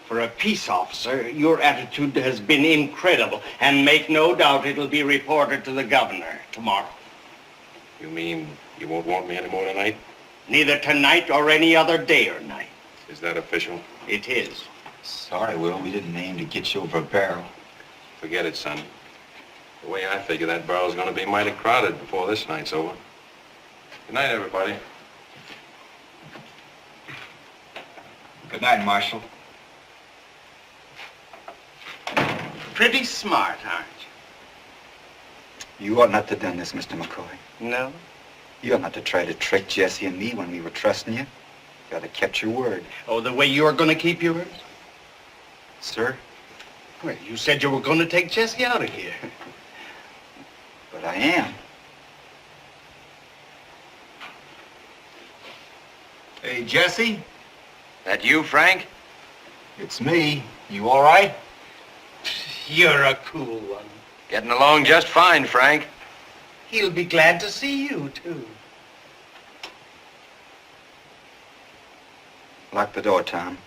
For a peace officer, your attitude has been incredible, and make no doubt it'll be reported to the governor tomorrow.
You mean you won't want me anymore tonight?
Neither tonight or any other day or night.
Is that official?
It is.
Sorry, Will, we didn't aim to get you over a barrel.
Forget it, son. The way I figure, that barrel's gonna be mighty crowded before this night's over. Good night, everybody.
Good night, Marshal.
Pretty smart, aren't
You ought not to have done this, Mr. McCoy.
you? No?
You ought not to try to trick Jesse and me when we were trusting you. You ought to kept your word.
Oh, the way you're going to keep yours?
Sir?
Well, you said you were going to take Jesse out of here.
But I am. Hey, Jesse?
That you, Frank?
It's me. You all right?
You're a cool one.
Getting along just fine, Frank.
He'll be glad to see you, too.
Lock the door, Tom.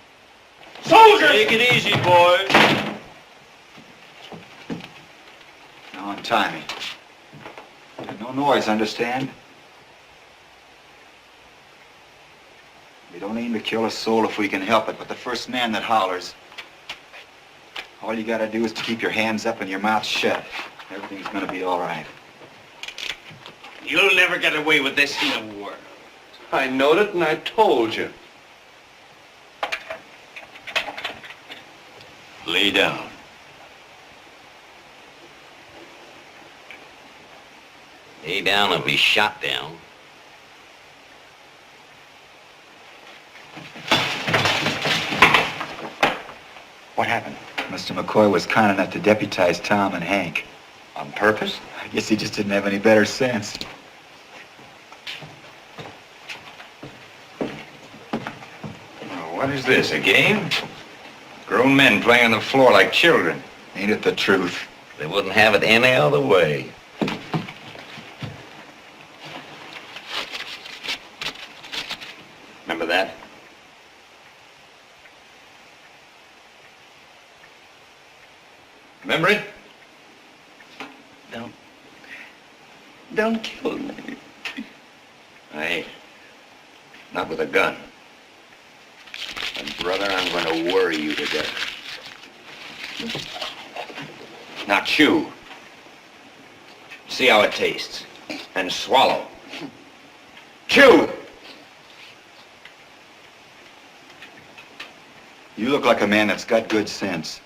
Soldiers! Take it easy, boys.
Now untie me. And no noise, understand? We don't aim to kill a soul if we can help it, but the first man that hollers, all you gotta do is to keep your hands up and your mouth shut. Everything's gonna be all right.
You'll never get away with this in the world.
I knowed it and I told you.
Lay down.
Lay down and be shot down.
What happened? Mr. McCoy was kind enough to deputize Tom and Hank.
On purpose?
I guess he just didn't have any better sense.
What is this, a game? Grown men playing on the floor like children.
Ain't it the truth?
They wouldn't have it any other way.
Remember that? Remember it?
Don't kill me.
I ain't. Not with a gun. And brother, I'm going to worry you to death. Now chew. See how it tastes. And swallow. Chew!
You look like a man that's got good sense.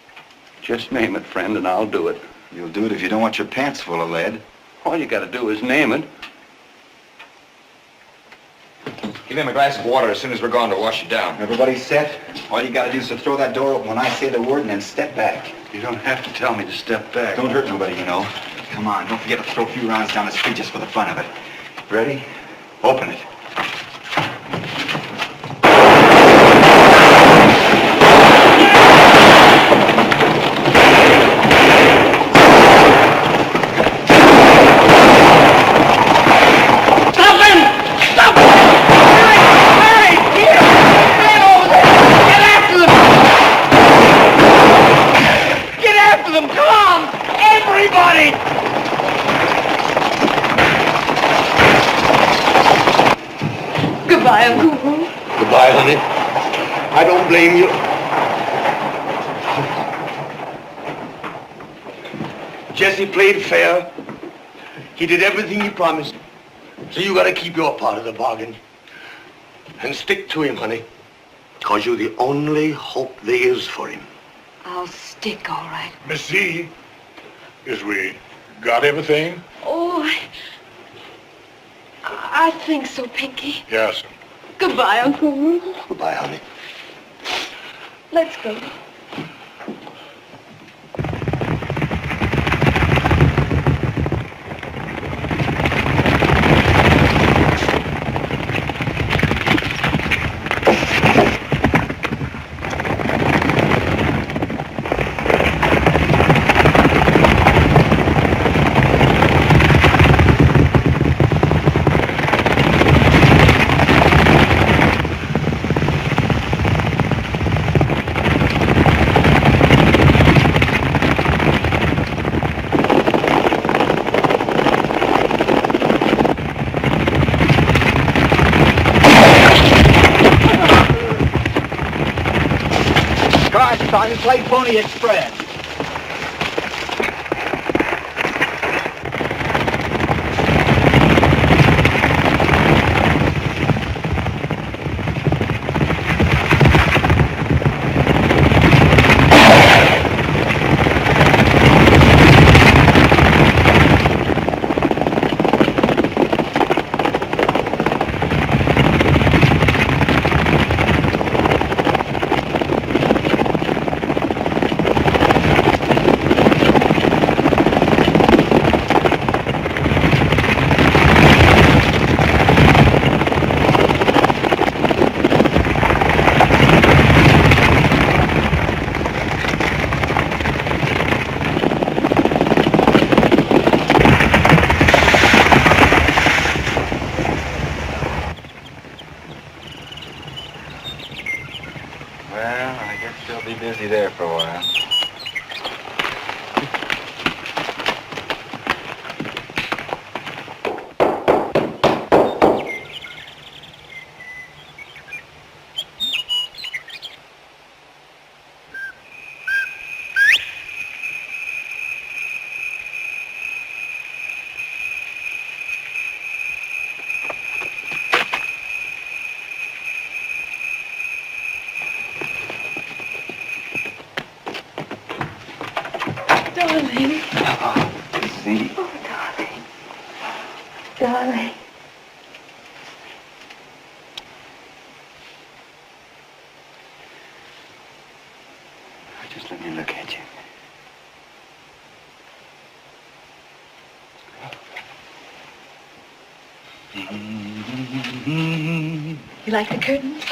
Just name it, friend, and I'll do it.
You'll do it if you don't want your pants full of lead.
All you gotta do is name it.
Give him a glass of water as soon as we're gone to wash you down.
Everybody set? All you gotta do is to throw that door open when I say the word and then step back.
You don't have to tell me to step back.
Don't hurt nobody, you know. Come on, don't forget to throw a few rounds down the street just for the fun of it. Ready? Open it.
Goodbye, Uncle Will.
Goodbye, honey. I don't blame you. Jesse played fair. He did everything he promised. So you gotta keep your part of the bargain. And stick to him, honey. Because you're the only hope there is for him.
I'll stick, all right.
Miss Z, is we got everything?
Oh, I think so, Pinky.
Yes.
Goodbye, Uncle Will.
Goodbye, honey.
Let's go.
Come on, son. It's like Pony Express.
Darling.
See?
Oh, darling. Darling.
Just let me look at you.
You like the curtains?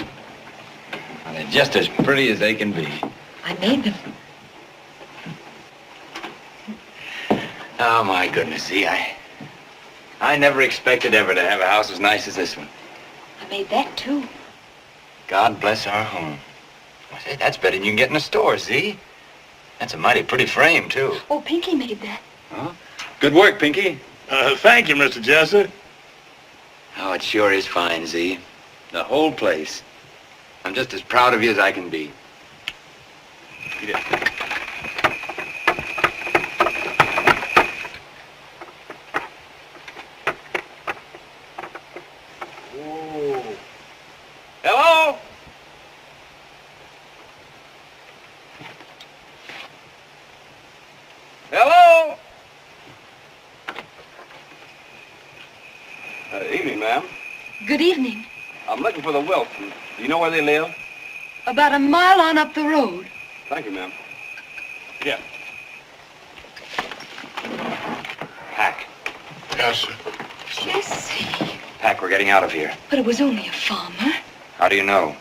Well, they're just as pretty as they can be.
I made them.
Oh, my goodness, see, I never expected ever to have a house as nice as this one.
I made that, too.
God bless our home. I say, that's better than you can get in a store, see? That's a mighty pretty frame, too.
Oh, Pinky made that.
Huh? Good work, Pinky.
Thank you, Mr. Jesse.
Oh, it sure is fine, Z. The whole place. I'm just as proud of you as I can be. Eat it. Hello? Hello? Evening, ma'am.
Good evening.
I'm looking for the Wilsons. Do you know where they live?
About a mile on up the road.
Thank you, ma'am. Yeah. Hack.
Yes, sir.
Jesse.
Hack, we're getting out of here.
But it was only a farmer.
How do you know?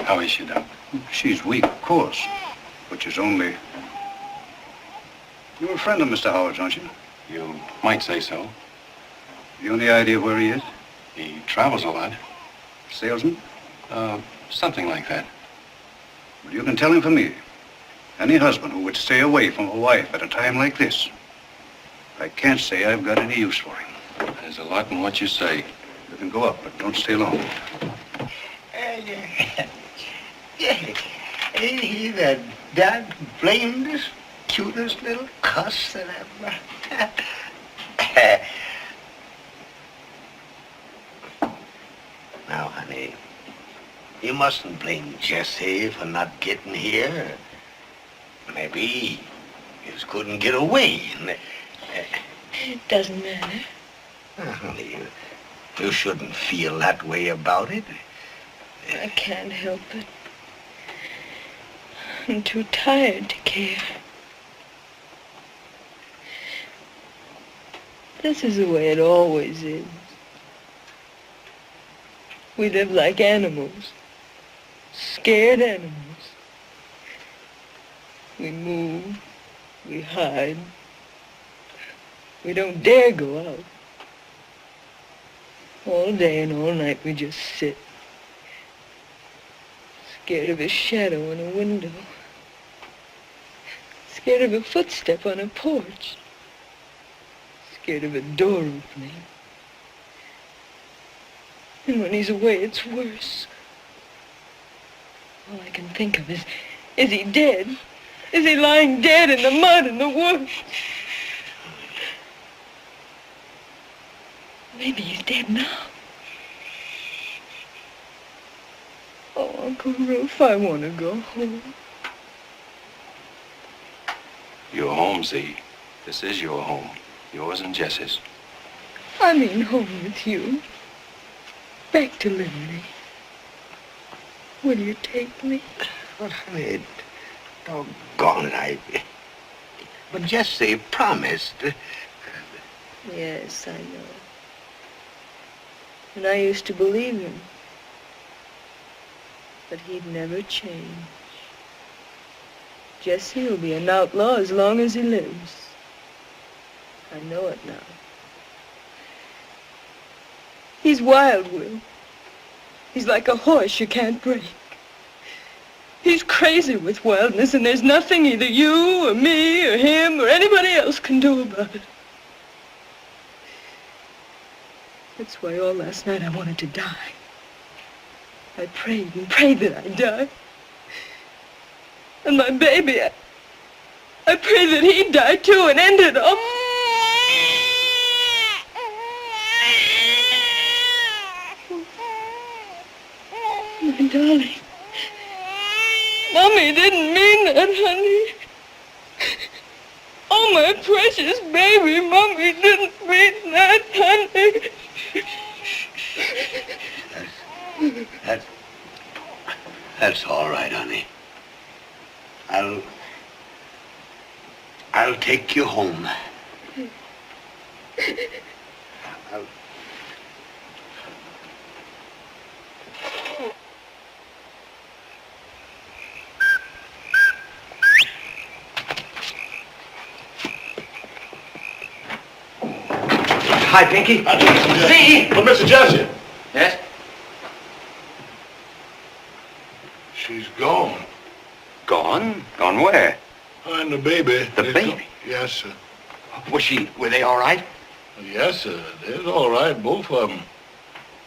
How is she, Doc? She's weak, of course, but she's only... You're a friend of Mr. Howard's, aren't you?
You might say so.
You any idea where he is?
He travels a lot.
Salesman?
Something like that.
Well, you can tell him for me. Any husband who would stay away from a wife at a time like this, I can't say I've got any use for him.
There's a lot in what you say.
You can go up, but don't stay long.
Ain't he the dad blamedest, cutest little cuss that ever... Now, honey,
You mustn't blame Jesse for not getting here. Maybe he just couldn't get away.
It doesn't matter.
Honey, you shouldn't feel that way about it.
I can't help it. I'm too tired to care. This is the way it always is. We live like animals. Scared animals. We move. We hide. We don't dare go out. All day and all night we just sit. Scared of a shadow on a window. Scared of a footstep on a porch. Scared of a door opening. And when he's away, it's worse. All I can think of is he dead? Is he lying dead in the mud in the woods? Maybe he's dead now. Oh, Uncle Roof, I want to go home.
You're home, Z. This is your home. Yours and Jesse's.
I mean home with you. Back to Liberty. Will you take me?
Well, honey, doggone it, But Jesse promised.
Yes, I know. And I used to believe him. But he'd never change. Jesse will be an outlaw as long as he lives. I know it now. He's wild, Will. He's like a horse you can't break. He's crazy with wildness, and there's nothing either you or me or him or anybody else can do about it. That's why all last night I wanted to die. I prayed and prayed that I'd die. And my baby, I prayed that he'd die too and end it all. My darling. Mommy didn't mean that, honey. Oh, my precious baby, Mommy didn't mean that, honey.
That's all right, honey. I'll take you home.
Hi, Pinky. See?
But Mr. Jesse.
Yes?
She's gone.
Gone? Gone where?
Her and the baby.
The baby?
Yes, sir.
Were they all right?
Yes, sir. They're all right, both of them.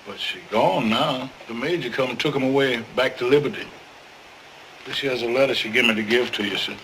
But she's gone now. The major come and took them away back to Liberty. This here's a letter she gave me to give to you, sir.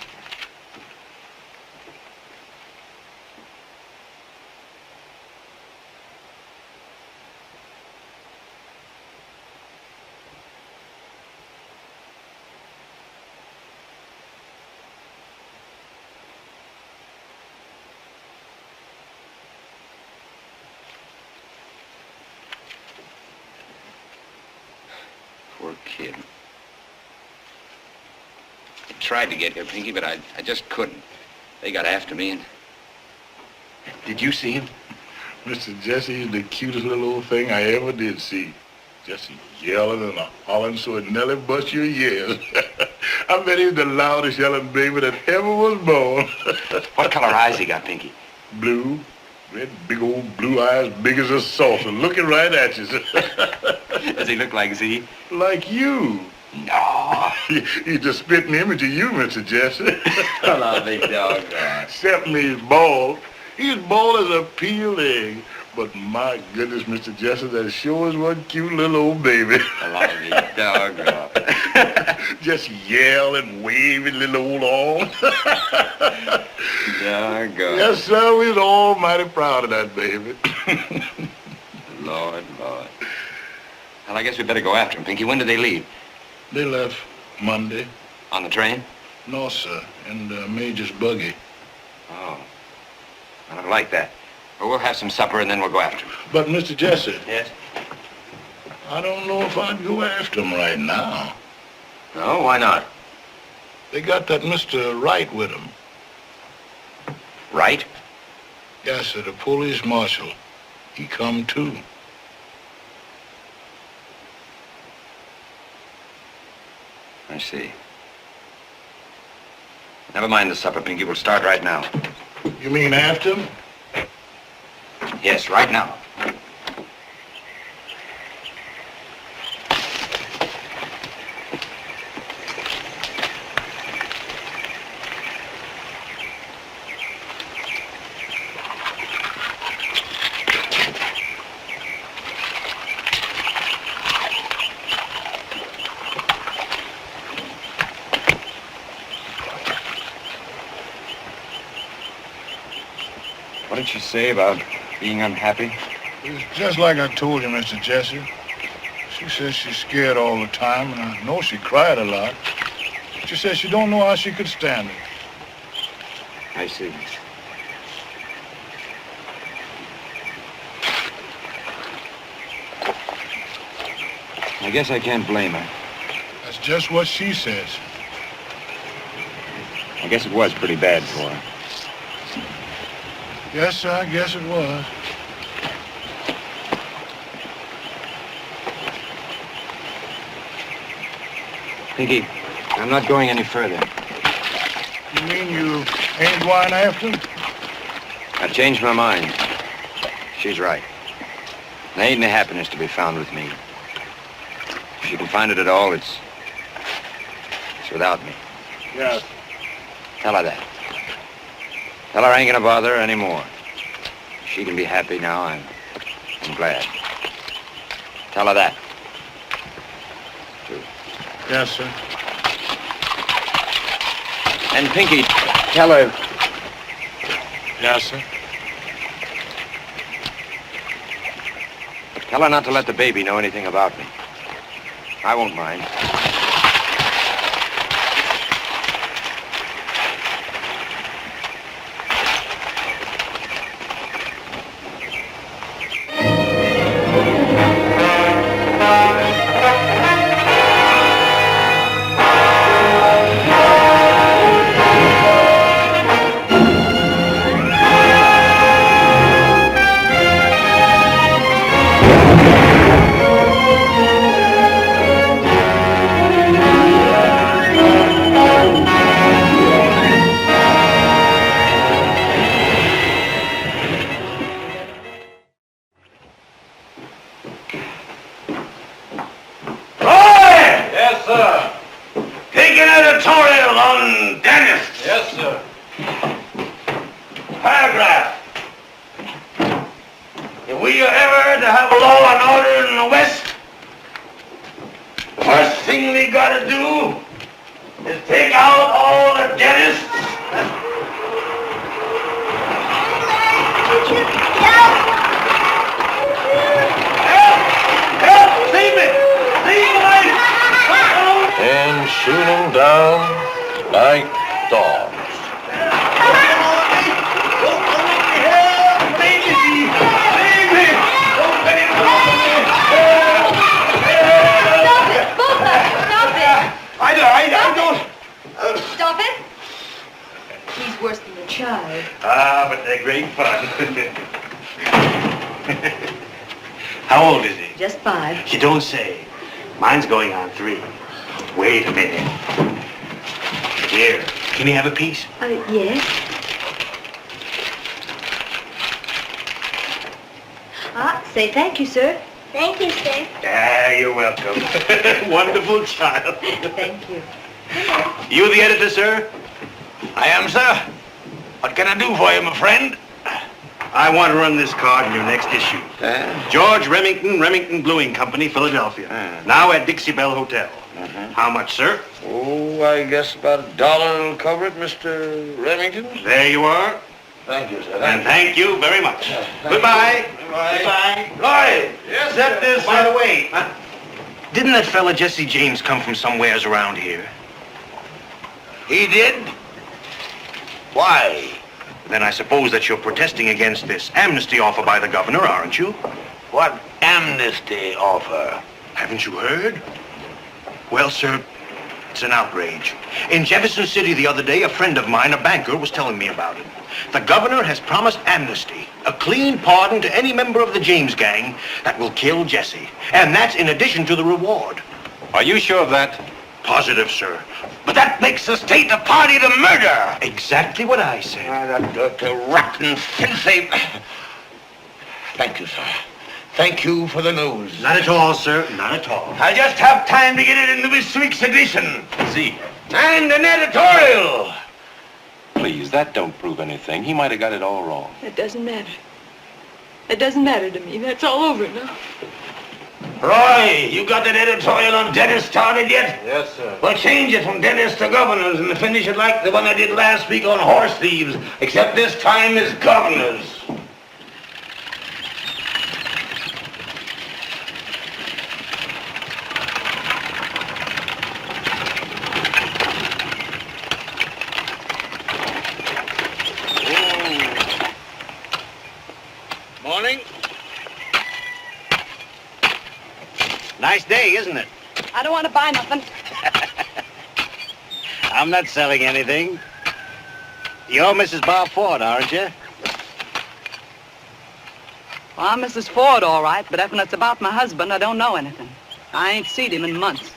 Poor kid. I tried to get here, Pinky, but I just couldn't. They got after me and... Did you see him?
Mr. Jesse is the cutest little old thing I ever did see. Jesse yelling and hollering so it nearly bust your ears. I bet he's the loudest yelling baby that ever was born.
What color eyes he got, Pinky?
Blue. Red, big old blue eyes, big as a saucer, looking right at you.
Does he look like Z?
Like you.
No.
He's the spitting image of you, Mr. Jesse.
Hello, big dog.
Except he's bald. He's bald as a peeled egg. But my goodness, Mr. Jesse, that sure is one cute little old baby.
Hello, big dog.
Just yelling, waving little old arm.
Doggone.
Yes, sir, we're almighty proud of that baby.
Lord. Well, I guess we better go after him, Pinky. When do they leave?
They left Monday.
On the train?
No, sir, in the Major's buggy.
Oh. I don't like that. Well, we'll have some supper and then we'll go after him.
But, Mr. Jesse.
Yes?
I don't know if I'd go after him right now.
No, why not?
They got that Mr. Wright with them.
Wright?
Yes, sir, the police marshal. He come too.
I see. Never mind the supper, Pinky. We'll start right now.
You mean after him?
Yes, right now. What did she say about being unhappy?
It's just like I told you, Mr. Jesse. She says she's scared all the time, and I know she cried a lot. She says she don't know how she could stand it.
I see. I guess I can't blame her.
That's just what she says.
I guess it was pretty bad for her.
Yes, sir, I guess it was.
Pinky, I'm not going any further.
You mean you ain't going after him?
I've changed my mind. She's right. There ain't any happiness to be found with me. If she can find it at all, it's without me.
Yes.
Tell her that. Tell her I ain't gonna bother her anymore. She can be happy now, I'm glad. Tell her that. Too.
Yes, sir.
And Pinky, tell her.
Yes, sir.
Tell her not to let the baby know anything about me. I won't mind.
How old is he?
Just 5.
You don't say. Mine's going on 3. Wait a minute. Here, can he have a piece?
Yes. Say thank you, sir.
Thank you, sir.
Ah, you're welcome. Wonderful child.
Thank you.
You the editor, sir? I am, sir. What can I do for you, my friend? I want to run this card in your next issue. George Remington Bluing Company, Philadelphia. Now at Dixie Bell Hotel. How much, sir?
Oh, I guess about $1 will cover it, Mr. Remington.
There you are.
Thank you, sir.
And thank you very much. Goodbye.
Goodbye.
Goodbye. Lloyd,
Yes,
set
sir.
this. By the way, Didn't that fella Jesse James come from somewheres around here?
He did? Why?
Then I suppose that you're protesting against this amnesty offer by the governor, aren't you?
What amnesty offer?
Haven't you heard? Well, sir, it's an outrage. In Jefferson City the other day, a friend of mine, a banker, was telling me about it. The governor has promised amnesty, a clean pardon to any member of the James gang that will kill Jesse. And that's in addition to the reward.
Are you sure of that?
Positive, sir.
But that makes the state a party to murder.
Exactly what I said.
That dirty, rotten, filthy... Thank you, sir. Thank you for the news.
Not at all, sir. Not at all.
I just have time to get it into this week's edition.
See.
And an editorial.
Please, that don't prove anything. He might have got it all wrong.
It doesn't matter. It doesn't matter to me. That's all over now.
Roy, you got that editorial on dentists started yet?
Yes, sir.
Well, change it from dentists to governors and finish it like the one I did last week on horse thieves, except this time it's governors.
Morning. Nice day, isn't it?
I don't want to buy nothing.
I'm not selling anything. You're Mrs. Bob Ford, aren't you?
Well, I'm Mrs. Ford, all right, but if it's about my husband, I don't know anything. I ain't seen him in months.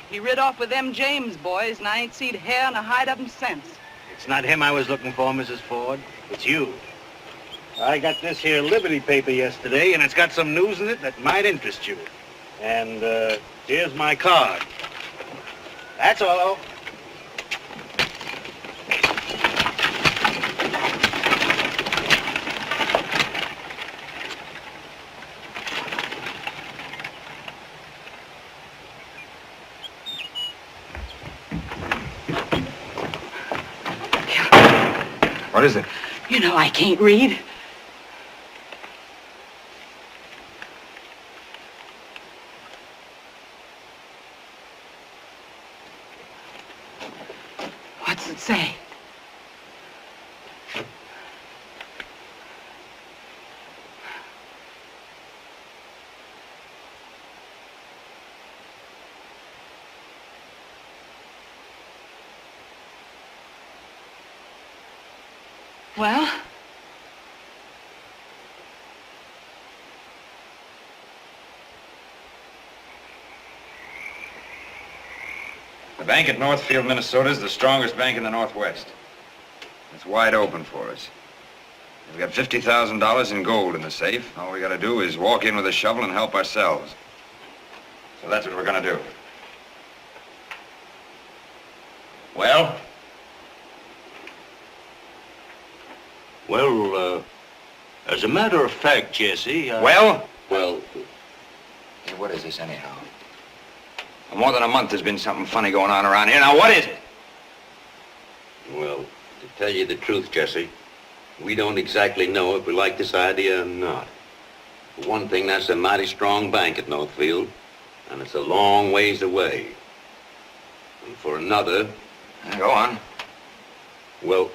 He rid off with them James boys, and I ain't seen hair and a hide of him since.
It's not him I was looking for, Mrs. Ford. It's you. I got this here Liberty paper yesterday, and it's got some news in it that might interest you. And, here's my card. That's all.
What is it?
You know I can't read. What's it say? Well?
The bank at Northfield, Minnesota is the strongest bank in the Northwest. It's wide open for us. We've got $50,000 in gold in the safe. All we gotta do is walk in with a shovel and help ourselves. So that's what we're gonna do.
Well? Well, as a matter of fact, Jesse,
Well?
Well...
Hey, what is this anyhow? For more than a month there's been something funny going on around here. Now, what is it?
Well, to tell you the truth, Jesse, we don't exactly know if we like this idea or not. For one thing, that's a mighty strong bank at Northfield, and it's a long ways away. And for another...
Go on.
Well,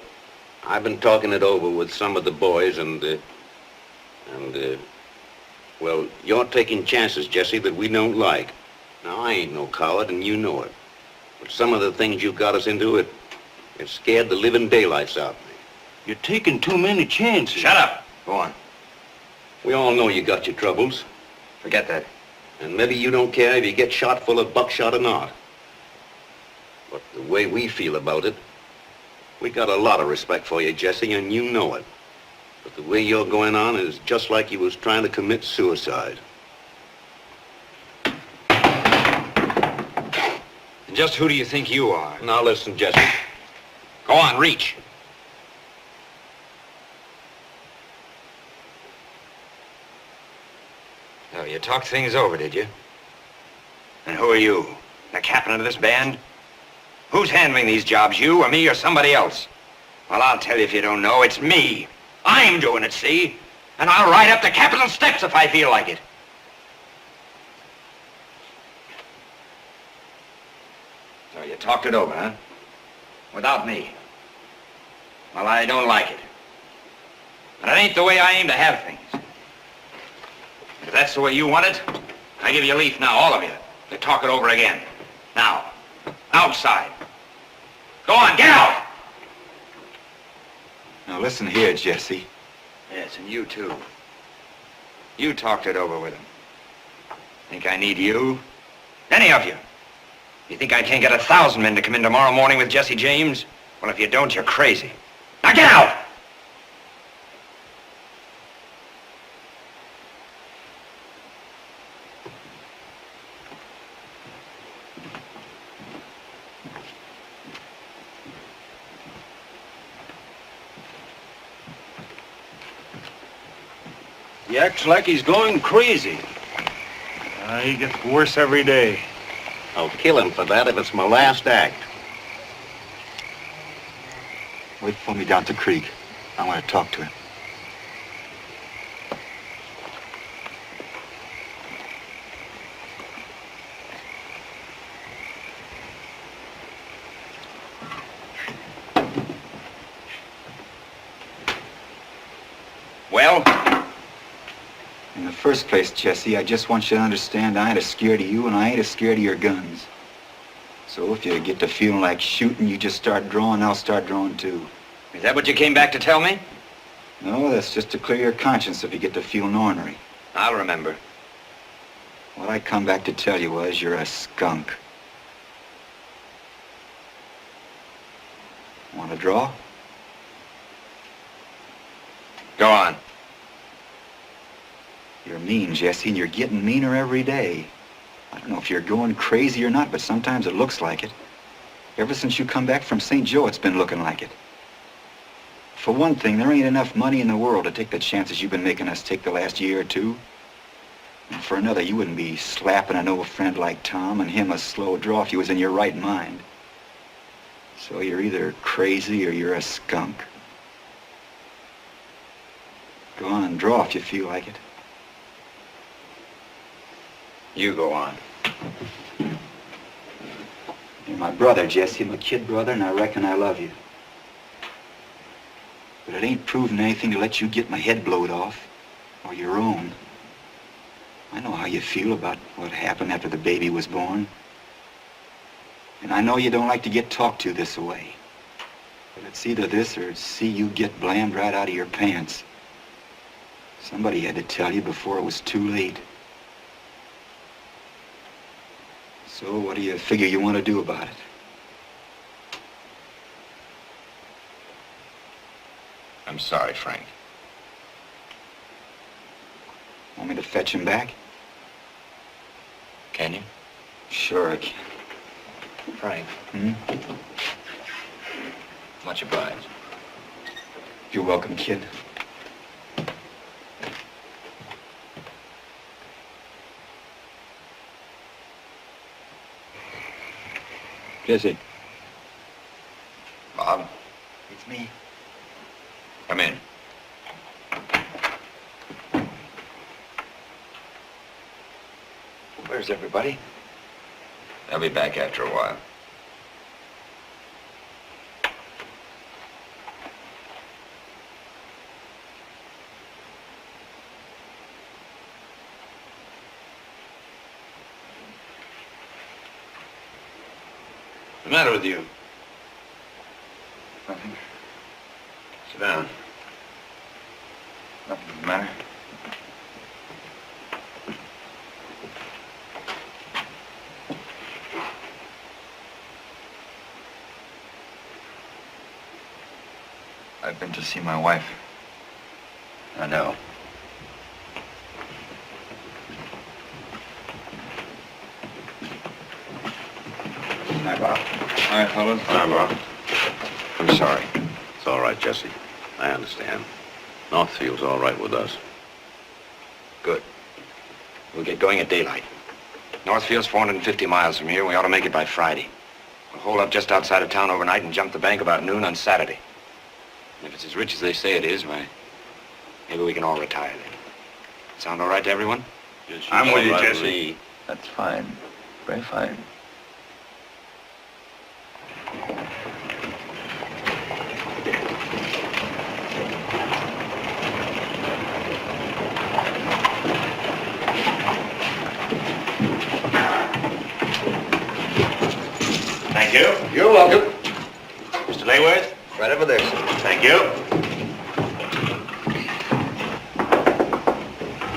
I've been talking it over with some of the boys, well, you're taking chances, Jesse, that we don't like. Now, I ain't no coward, and you know it. But some of the things you got us into, it scared the living daylights out of me.
You're taking too many chances.
Shut up. Go on.
We all know you got your troubles.
Forget that.
And maybe you don't care if you get shot full of buckshot or not. But the way we feel about it, we got a lot of respect for you, Jesse, and you know it. But the way you're going on is just like you was trying to commit suicide.
And just who do you think you are?
Now listen, Jesse.
Go on, reach. Oh, you talked things over, did you? And who are you? The captain of this band? Who's handling these jobs, you or me or somebody else? Well, I'll tell you if you don't know, it's me. I'm doing it, see? And I'll ride up the Capitol steps if I feel like it. You talked it over, huh? Without me. Well, I don't like it. But it ain't the way I aim to have things. If that's the way you want it, I give you leave now, all of you, to talk it over again. Now, outside. Go on, get out!
Now listen here, Jesse.
Yes, and you too. You talked it over with him. Think I need you? Any of you? You think I can't get 1,000 men to come in tomorrow morning with Jesse James? Well, if you don't, you're crazy. Now get out!
He acts like he's going crazy.
He gets worse every day.
I'll kill him for that if it's my last act.
Wait for me down at the creek. I want to talk to him.
Well?
In the first place, Jesse, I just want you to understand I ain't as scared of you and I ain't as scared of your guns. So if you get to feeling like shooting, you just start drawing, I'll start drawing too.
Is that what you came back to tell me?
No, that's just to clear your conscience if you get to feeling ornery.
I'll remember.
What I come back to tell you was you're a skunk. Want to draw?
Go on.
You're mean, Jesse, and you're getting meaner every day. I don't know if you're going crazy or not, but sometimes it looks like it. Ever since you come back from St. Joe, it's been looking like it. For one thing, there ain't enough money in the world to take the chances you've been making us take the last year or two. And for another, you wouldn't be slapping an old friend like Tom and him a slow draw if you was in your right mind. So you're either crazy or you're a skunk. Go on and draw if you feel like it.
You go on.
You're my brother, Jesse, my kid brother, and I reckon I love you. But it ain't proving anything to let you get my head blowed off, or your own. I know how you feel about what happened after the baby was born. And I know you don't like to get talked to this way. But it's either this or see you get blammed right out of your pants. Somebody had to tell you before it was too late. So what do you figure you want to do about it?
I'm sorry, Frank.
Want me to fetch him back?
Can you?
Sure I can.
Frank.
Hmm?
Much obliged.
You're welcome, kid.
Jesse. Bob.
It's me.
Come in.
Where's everybody?
They'll be back after a while.
What's the matter with you?
Nothing.
Sit down.
Nothing's the matter. I've been to see my wife.
I know.
Hi, Bob.
Hi, fellas.
Hi, Bob.
I'm sorry.
It's all right, Jesse. I understand. Northfield's all right with us.
Good. We'll get going at daylight. Northfield's 450 miles from here. We ought to make it by Friday. We'll hold up just outside of town overnight and jump the bank about noon on Saturday. And if it's as rich as they say it is, why, maybe we can all retire then. Sound all right to everyone?
I'm with you,
All right
Jesse.
That's fine. Very fine.
Thank you.
You're welcome.
Mr. Layworth?
Right over there, sir.
Thank you.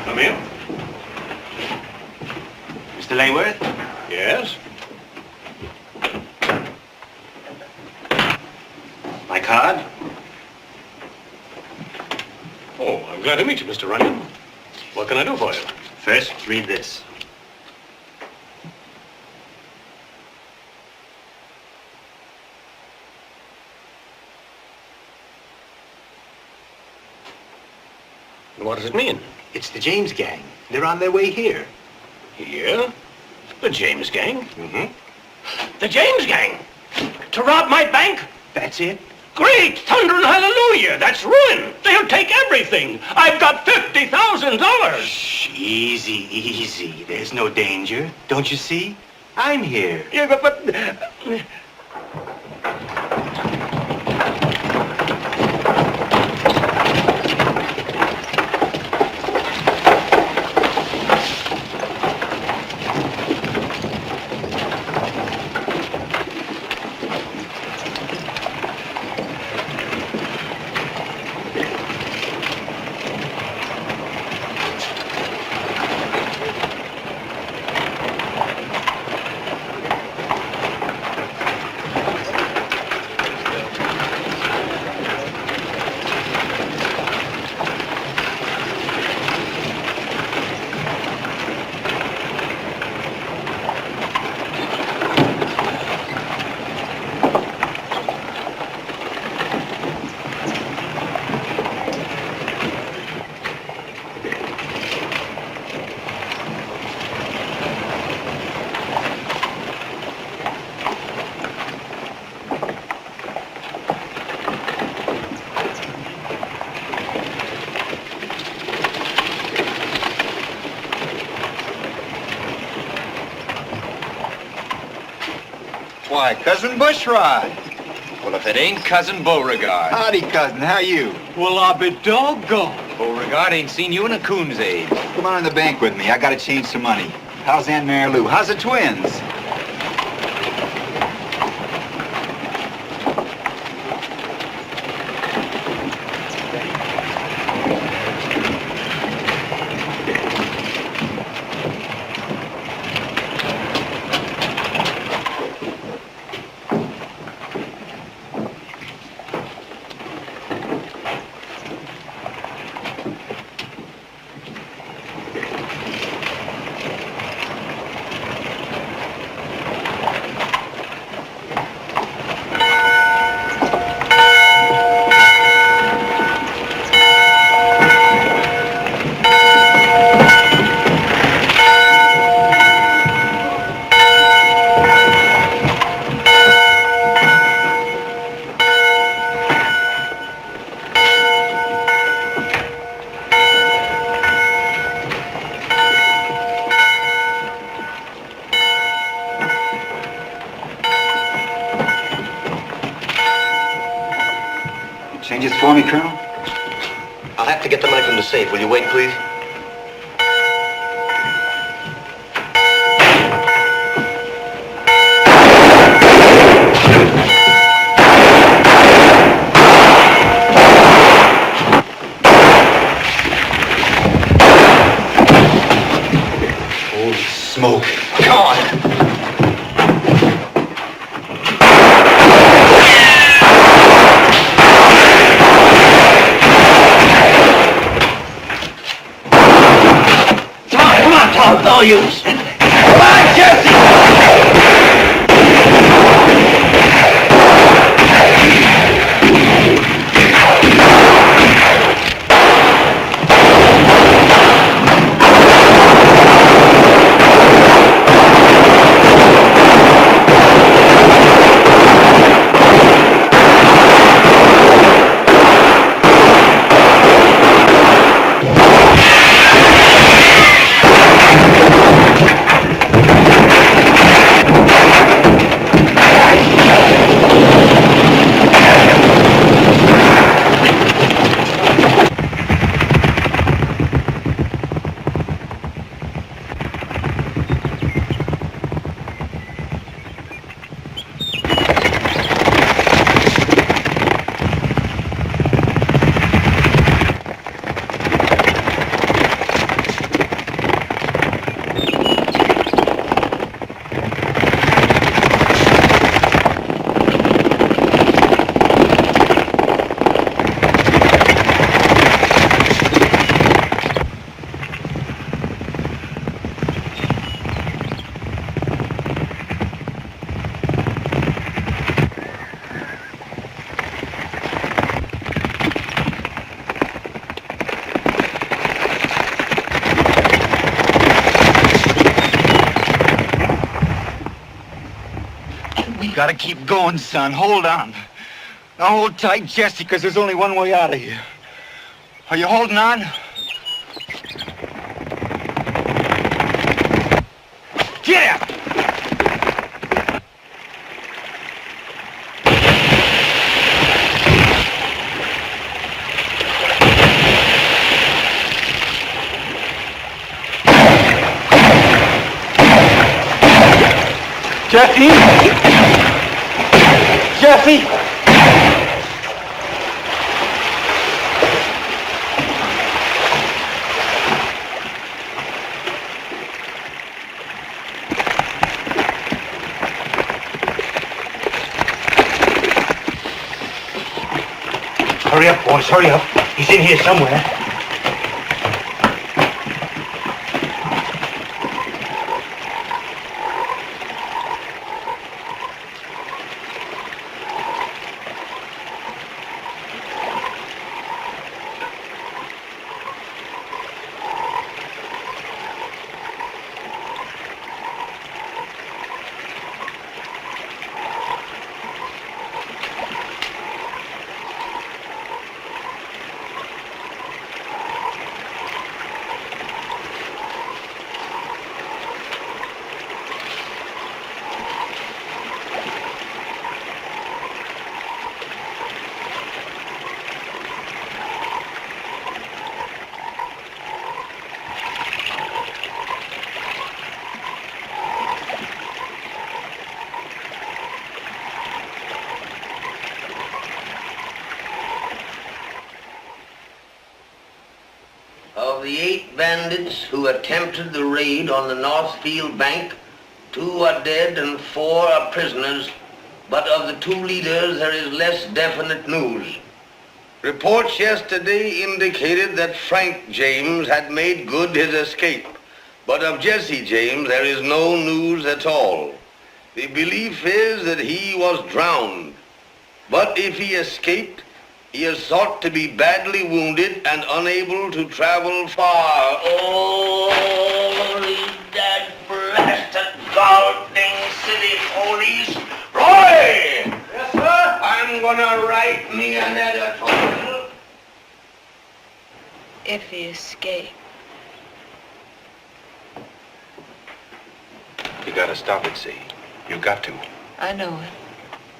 Come in. Mr. Layworth?
Yes?
My card?
Oh, I'm glad to meet you, Mr. Runyon. What can I do for you?
First, read this.
What does it mean?
It's the James gang. They're on their way here.
Here? The James gang? Mm-hmm. The James gang? To rob my bank?
That's it.
Great thunder and hallelujah! That's ruin! They'll take everything! I've got $50,000!
Shh, easy, easy. There's no danger. Don't you see? I'm here.
Yeah, but...
Why, Cousin Bushrod.
Well, if it ain't Cousin Beauregard.
Howdy, cousin. How you?
Well, I'll be doggone. Beauregard ain't seen you in a coon's age.
Come on in the bank with me. I gotta change some money. How's Aunt Mary Lou? How's the twins? Changes for me, Colonel?
I'll have to get the money from the safe. Will you wait, please? Holy smoke. Come on.
No use. Come on, Jesse!
gotta keep going, son. Hold on. Now hold tight, Jesse, because there's only one way out of here. Are you holding on? Get out! Jesse! Jesse!
Hurry up, boys, hurry up. He's in here somewhere.
Of the 8 bandits who attempted the raid on the Northfield Bank, 2 are dead and 4 are prisoners, but of the 2 leaders there is less definite news. Reports yesterday indicated that Frank James had made good his escape, but of Jesse James there is no news at all. The belief is that he was drowned, but if he escaped, he is thought to be badly wounded and unable to travel far. Oh, that blasted goddamn city police. Roy! Yes, sir? I'm gonna write me an editorial.
If he escaped.
You gotta stop it, see? You got to.
I know it.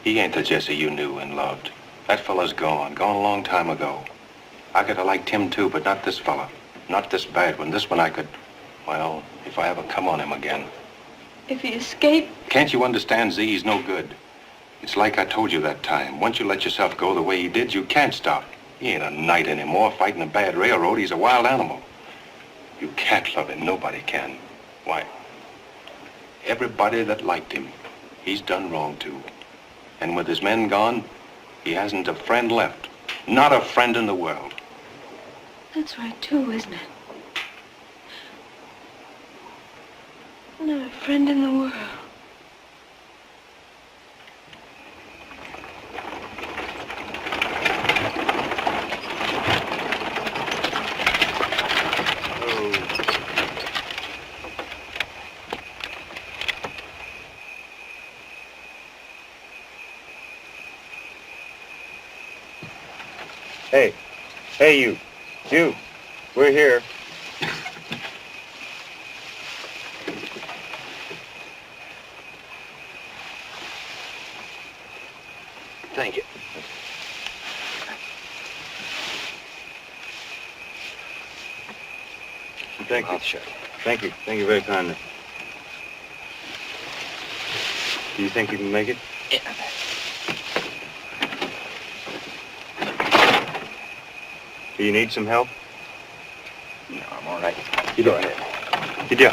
He ain't the Jesse you knew and loved. That fella's gone a long time ago. I could have liked him too, but not this fella. Not this bad one. This one I could, well, if I ever come on him again.
If he escaped?
Can't you understand, Z? He's no good. It's like I told you that time. Once you let yourself go the way he did, you can't stop. He ain't a knight anymore fighting a bad railroad. He's a wild animal. You can't love him. Nobody can. Why? Everybody that liked him, he's done wrong to. And with his men gone, he hasn't a friend left. Not a friend in the world.
That's right, too, isn't it? Not a friend in the world.
Hey. Hey, you. You. We're here.
Thank you.
Thank you. Thank you. Thank you very kindly. Do you think you can make it?
Yeah.
Do you need some help?
No, I'm all right.
You go ahead. You do.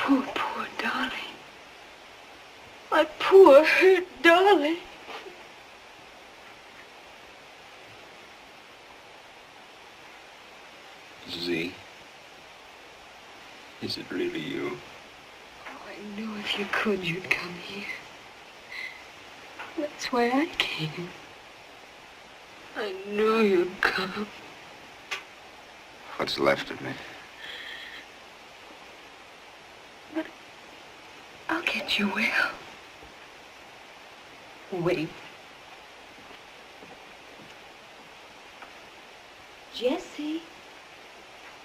poor, poor darling. My poor, hurt darling.
Z, is it really you?
Oh, I knew if you could, you'd come here. That's why I came. I knew you'd come.
What's left of me?
But I'll get you well. Wait. Jesse.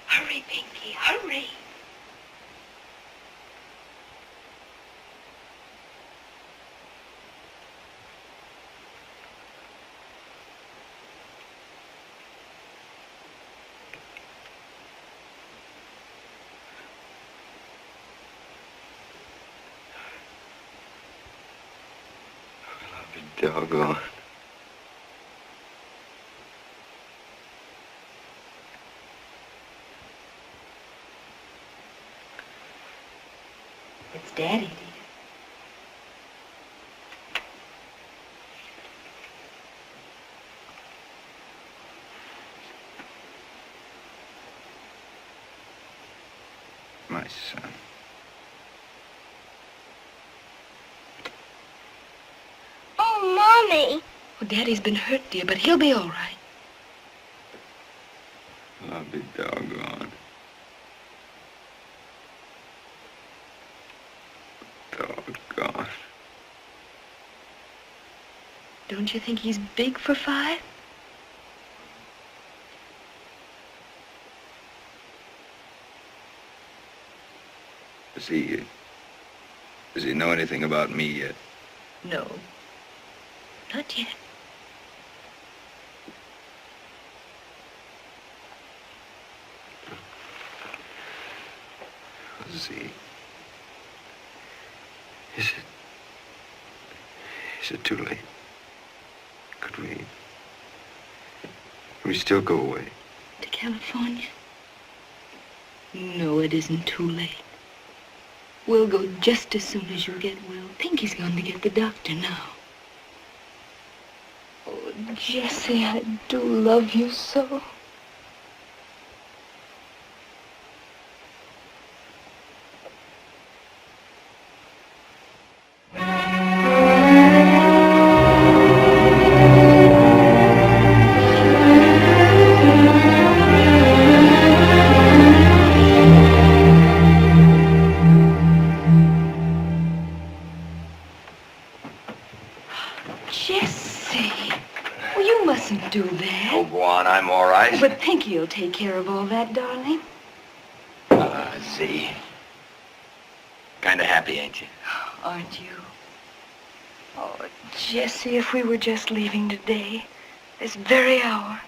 Hurry, Pinky, hurry.
Doggone.
It's Daddy, dear.
My son.
Oh, Mommy. Well, Daddy's been hurt, dear, but he'll be all right.
I'll be doggone. Doggone.
Don't you think he's big for 5?
Does he know anything about me yet?
No. Not yet.
Z, is it too late? Could we still go away?
To California? No, it isn't too late. We'll go just as soon as you get well. Pinky's going to get the doctor now. Oh, Jesse, I do love you so. Do that.
Oh, go on, I'm all right.
But Pinky'll take care of all that, darling.
Z. Kinda happy, ain't you?
Aren't you? Oh, Jesse, if we were just leaving today, this very hour.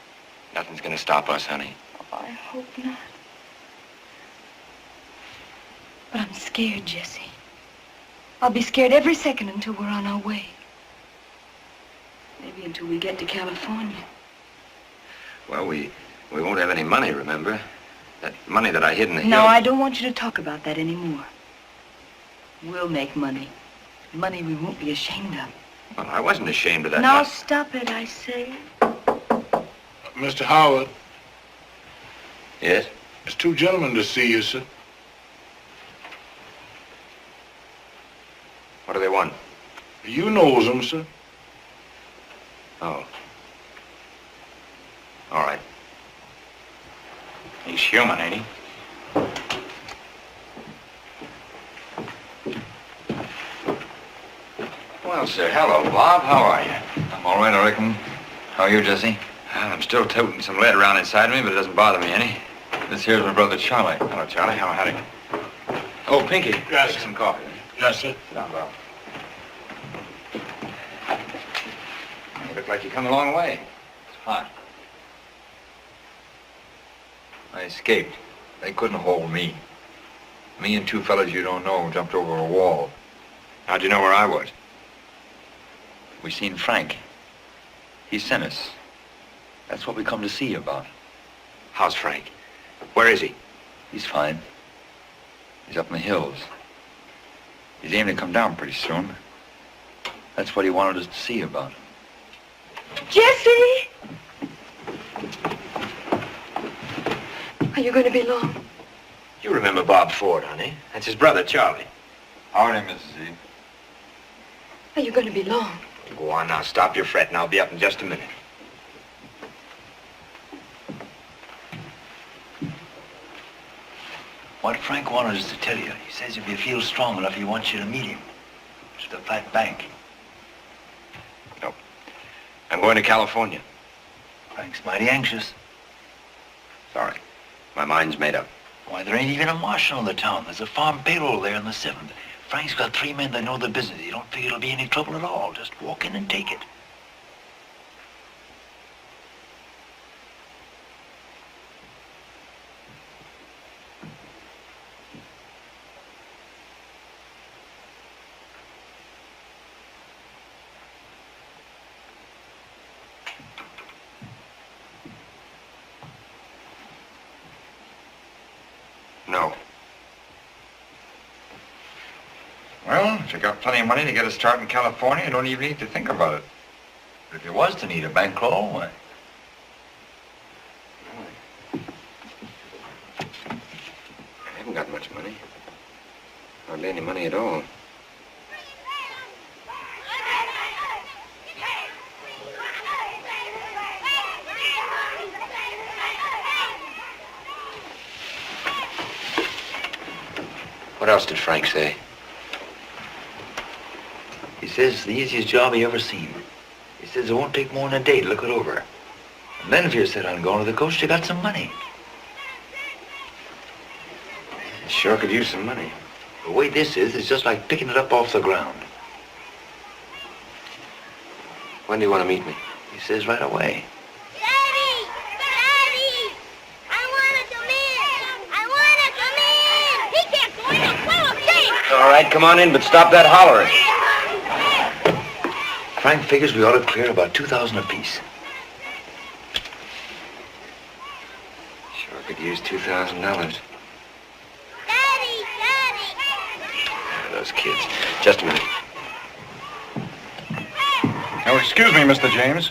Nothing's gonna stop us, honey.
Oh, I hope not. But I'm scared, Jesse. I'll be scared every second until we're on our way. Maybe until we get to California.
Well, we won't have any money, remember? That money that I hid in the
No,
hills.
I don't want you to talk about that anymore. We'll make money. Money we won't be ashamed of.
Well, I wasn't ashamed of that
Now
money.
stop it, I say.
Mr. Howard.
Yes?
There's 2 gentlemen to see you, sir.
What do they want?
You knows them, sir.
Oh. All right. He's human, ain't he? Well, sir, hello, Bob. How are you? I'm all right, I reckon. How are you, Jesse? I'm still toting some lead around inside me, but it doesn't bother me any. This here's my brother, Charlie. Hello, Charlie. How are you? Oh, Pinky.
Yes,
Take some coffee.
Yes, sir.
Sit down, Bob. You look like you come a long way. It's hot.
I escaped. They couldn't hold me. Me and 2 fellas you don't know jumped over a wall.
How'd you know where I was?
We seen Frank. He sent us. That's what we come to see you about.
How's Frank? Where is he?
He's fine. He's up in the hills. He's aiming to come down pretty soon. That's what he wanted us to see about him.
Jesse! Are you going to be long?
You remember Bob Ford, honey. That's his brother, Charlie.
Howdy, Mrs. E.
Are you going to be long?
Go on now. Stop your fretting. I'll be up in just a minute.
What Frank wanted us to tell you. He says if you feel strong enough, he wants you to meet him. It's the fat bank.
No. I'm going to California.
Frank's mighty anxious.
Sorry. My mind's made up.
Why, there ain't even a marshal in the town. There's a farm payroll there in the 7th. Frank's got 3 men that know the business. You don't figure it'll be any trouble at all. Just walk in and take it.
No.
Well, if you got plenty of money to get a start in California, you don't even need to think about it. But if you was to need a bankroll, why?
I haven't got much money. Hardly any money at all. What else did Frank say?
He says it's the easiest job he ever seen. He says it won't take more than a day to look it over. And then if you're set on going to the coast, you got some money.
Sure could use some money.
The way this is, it's just like picking it up off the ground.
When do you want to meet me?
He says right away.
All right, come on in, but stop that hollering.
Frank figures we ought to clear about 2,000 apiece.
Sure could use $2,000.
Daddy!
Those kids. Just a minute.
Oh, excuse me, Mr. James.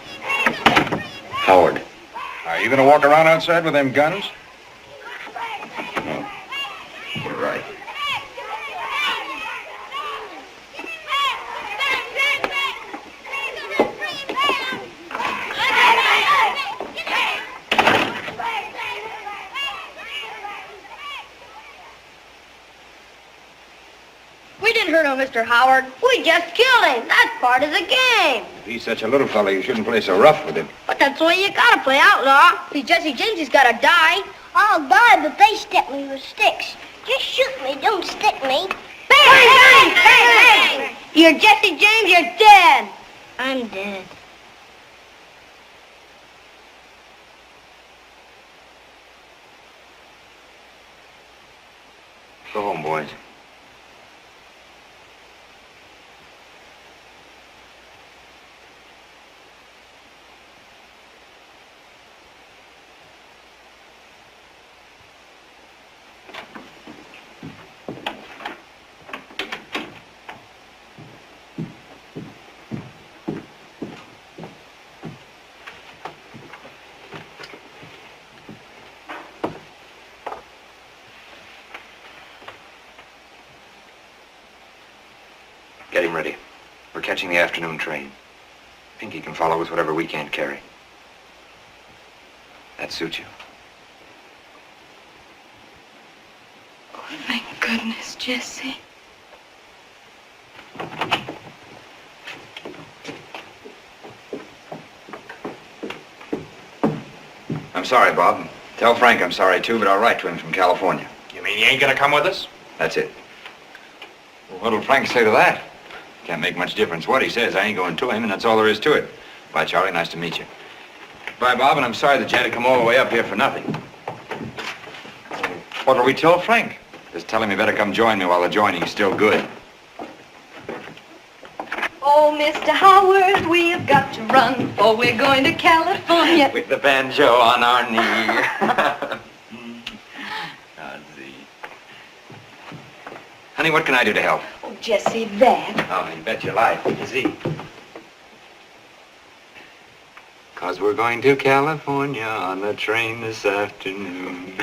Howard.
Are you gonna walk around outside with them guns?
No. You're right.
We didn't hurt him, Mr. Howard. We just killed him. That's part of the game.
If he's such a little fella, you shouldn't play so rough with him.
But that's the way you gotta play outlaw. If Jesse James, he's gotta die. I'll die, but they stick me with sticks. Just shoot me, don't stick me. Bang, bang, bang, bang! You're Jesse James, you're dead. I'm dead.
Go home, boys. Get him ready. We're catching the afternoon train. Pinky can follow with whatever we can't carry. That suits you?
Oh, thank goodness, Jesse.
I'm sorry, Bob. Tell Frank I'm sorry, too, but I'll write to him from California.
You mean you ain't gonna come with us?
That's it. Well, what'll Frank say to that? Can't make much difference what he says. I ain't going to him, and that's all there is to it. Bye, Charlie. Nice to meet you. Bye, Bob, and I'm sorry that you had to come all the way up here for nothing. What'll we tell Frank? Just tell him he better come join me while the joining's still good.
Oh, Mr. Howard, we've got to run, for we're going to California.
With the banjo on our knee.
Honey, what can I do to help?
Oh, Jesse that.
Oh, you bet your life. Is he? Because we're going to California on the train this afternoon.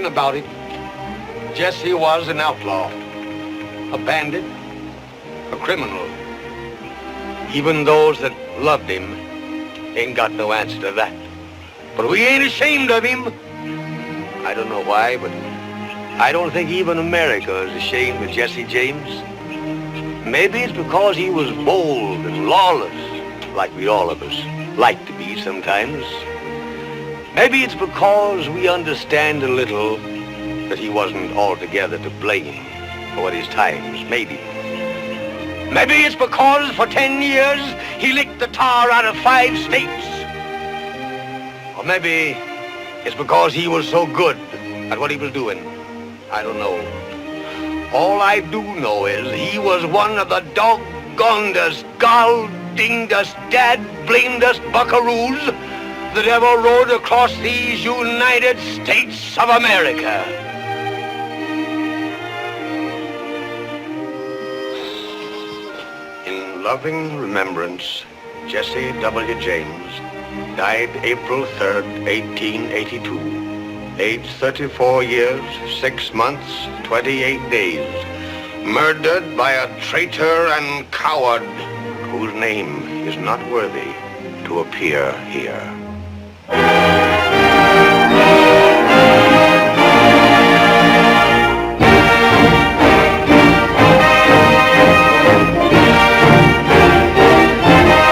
About it. Jesse was an outlaw, a bandit, a criminal. Even those that loved him ain't got no answer to that. But we ain't ashamed of him. I don't know why, but I don't think even America is ashamed of Jesse James. Maybe it's because he was bold and lawless, like we all of us like to be sometimes. Maybe it's because we understand a little that he wasn't altogether to blame for his times, maybe. Maybe it's because for 10 years he licked the tar out of 5 states. Or maybe it's because he was so good at what he was doing. I don't know. All I do know is he was one of the doggonedest, gall-dingedest, dad-blamedest buckaroos that ever rode across these United States of America. In loving remembrance, Jesse W. James died April 3rd, 1882, aged 34 years, 6 months, 28 days, murdered by a traitor and coward whose name is not worthy to appear here.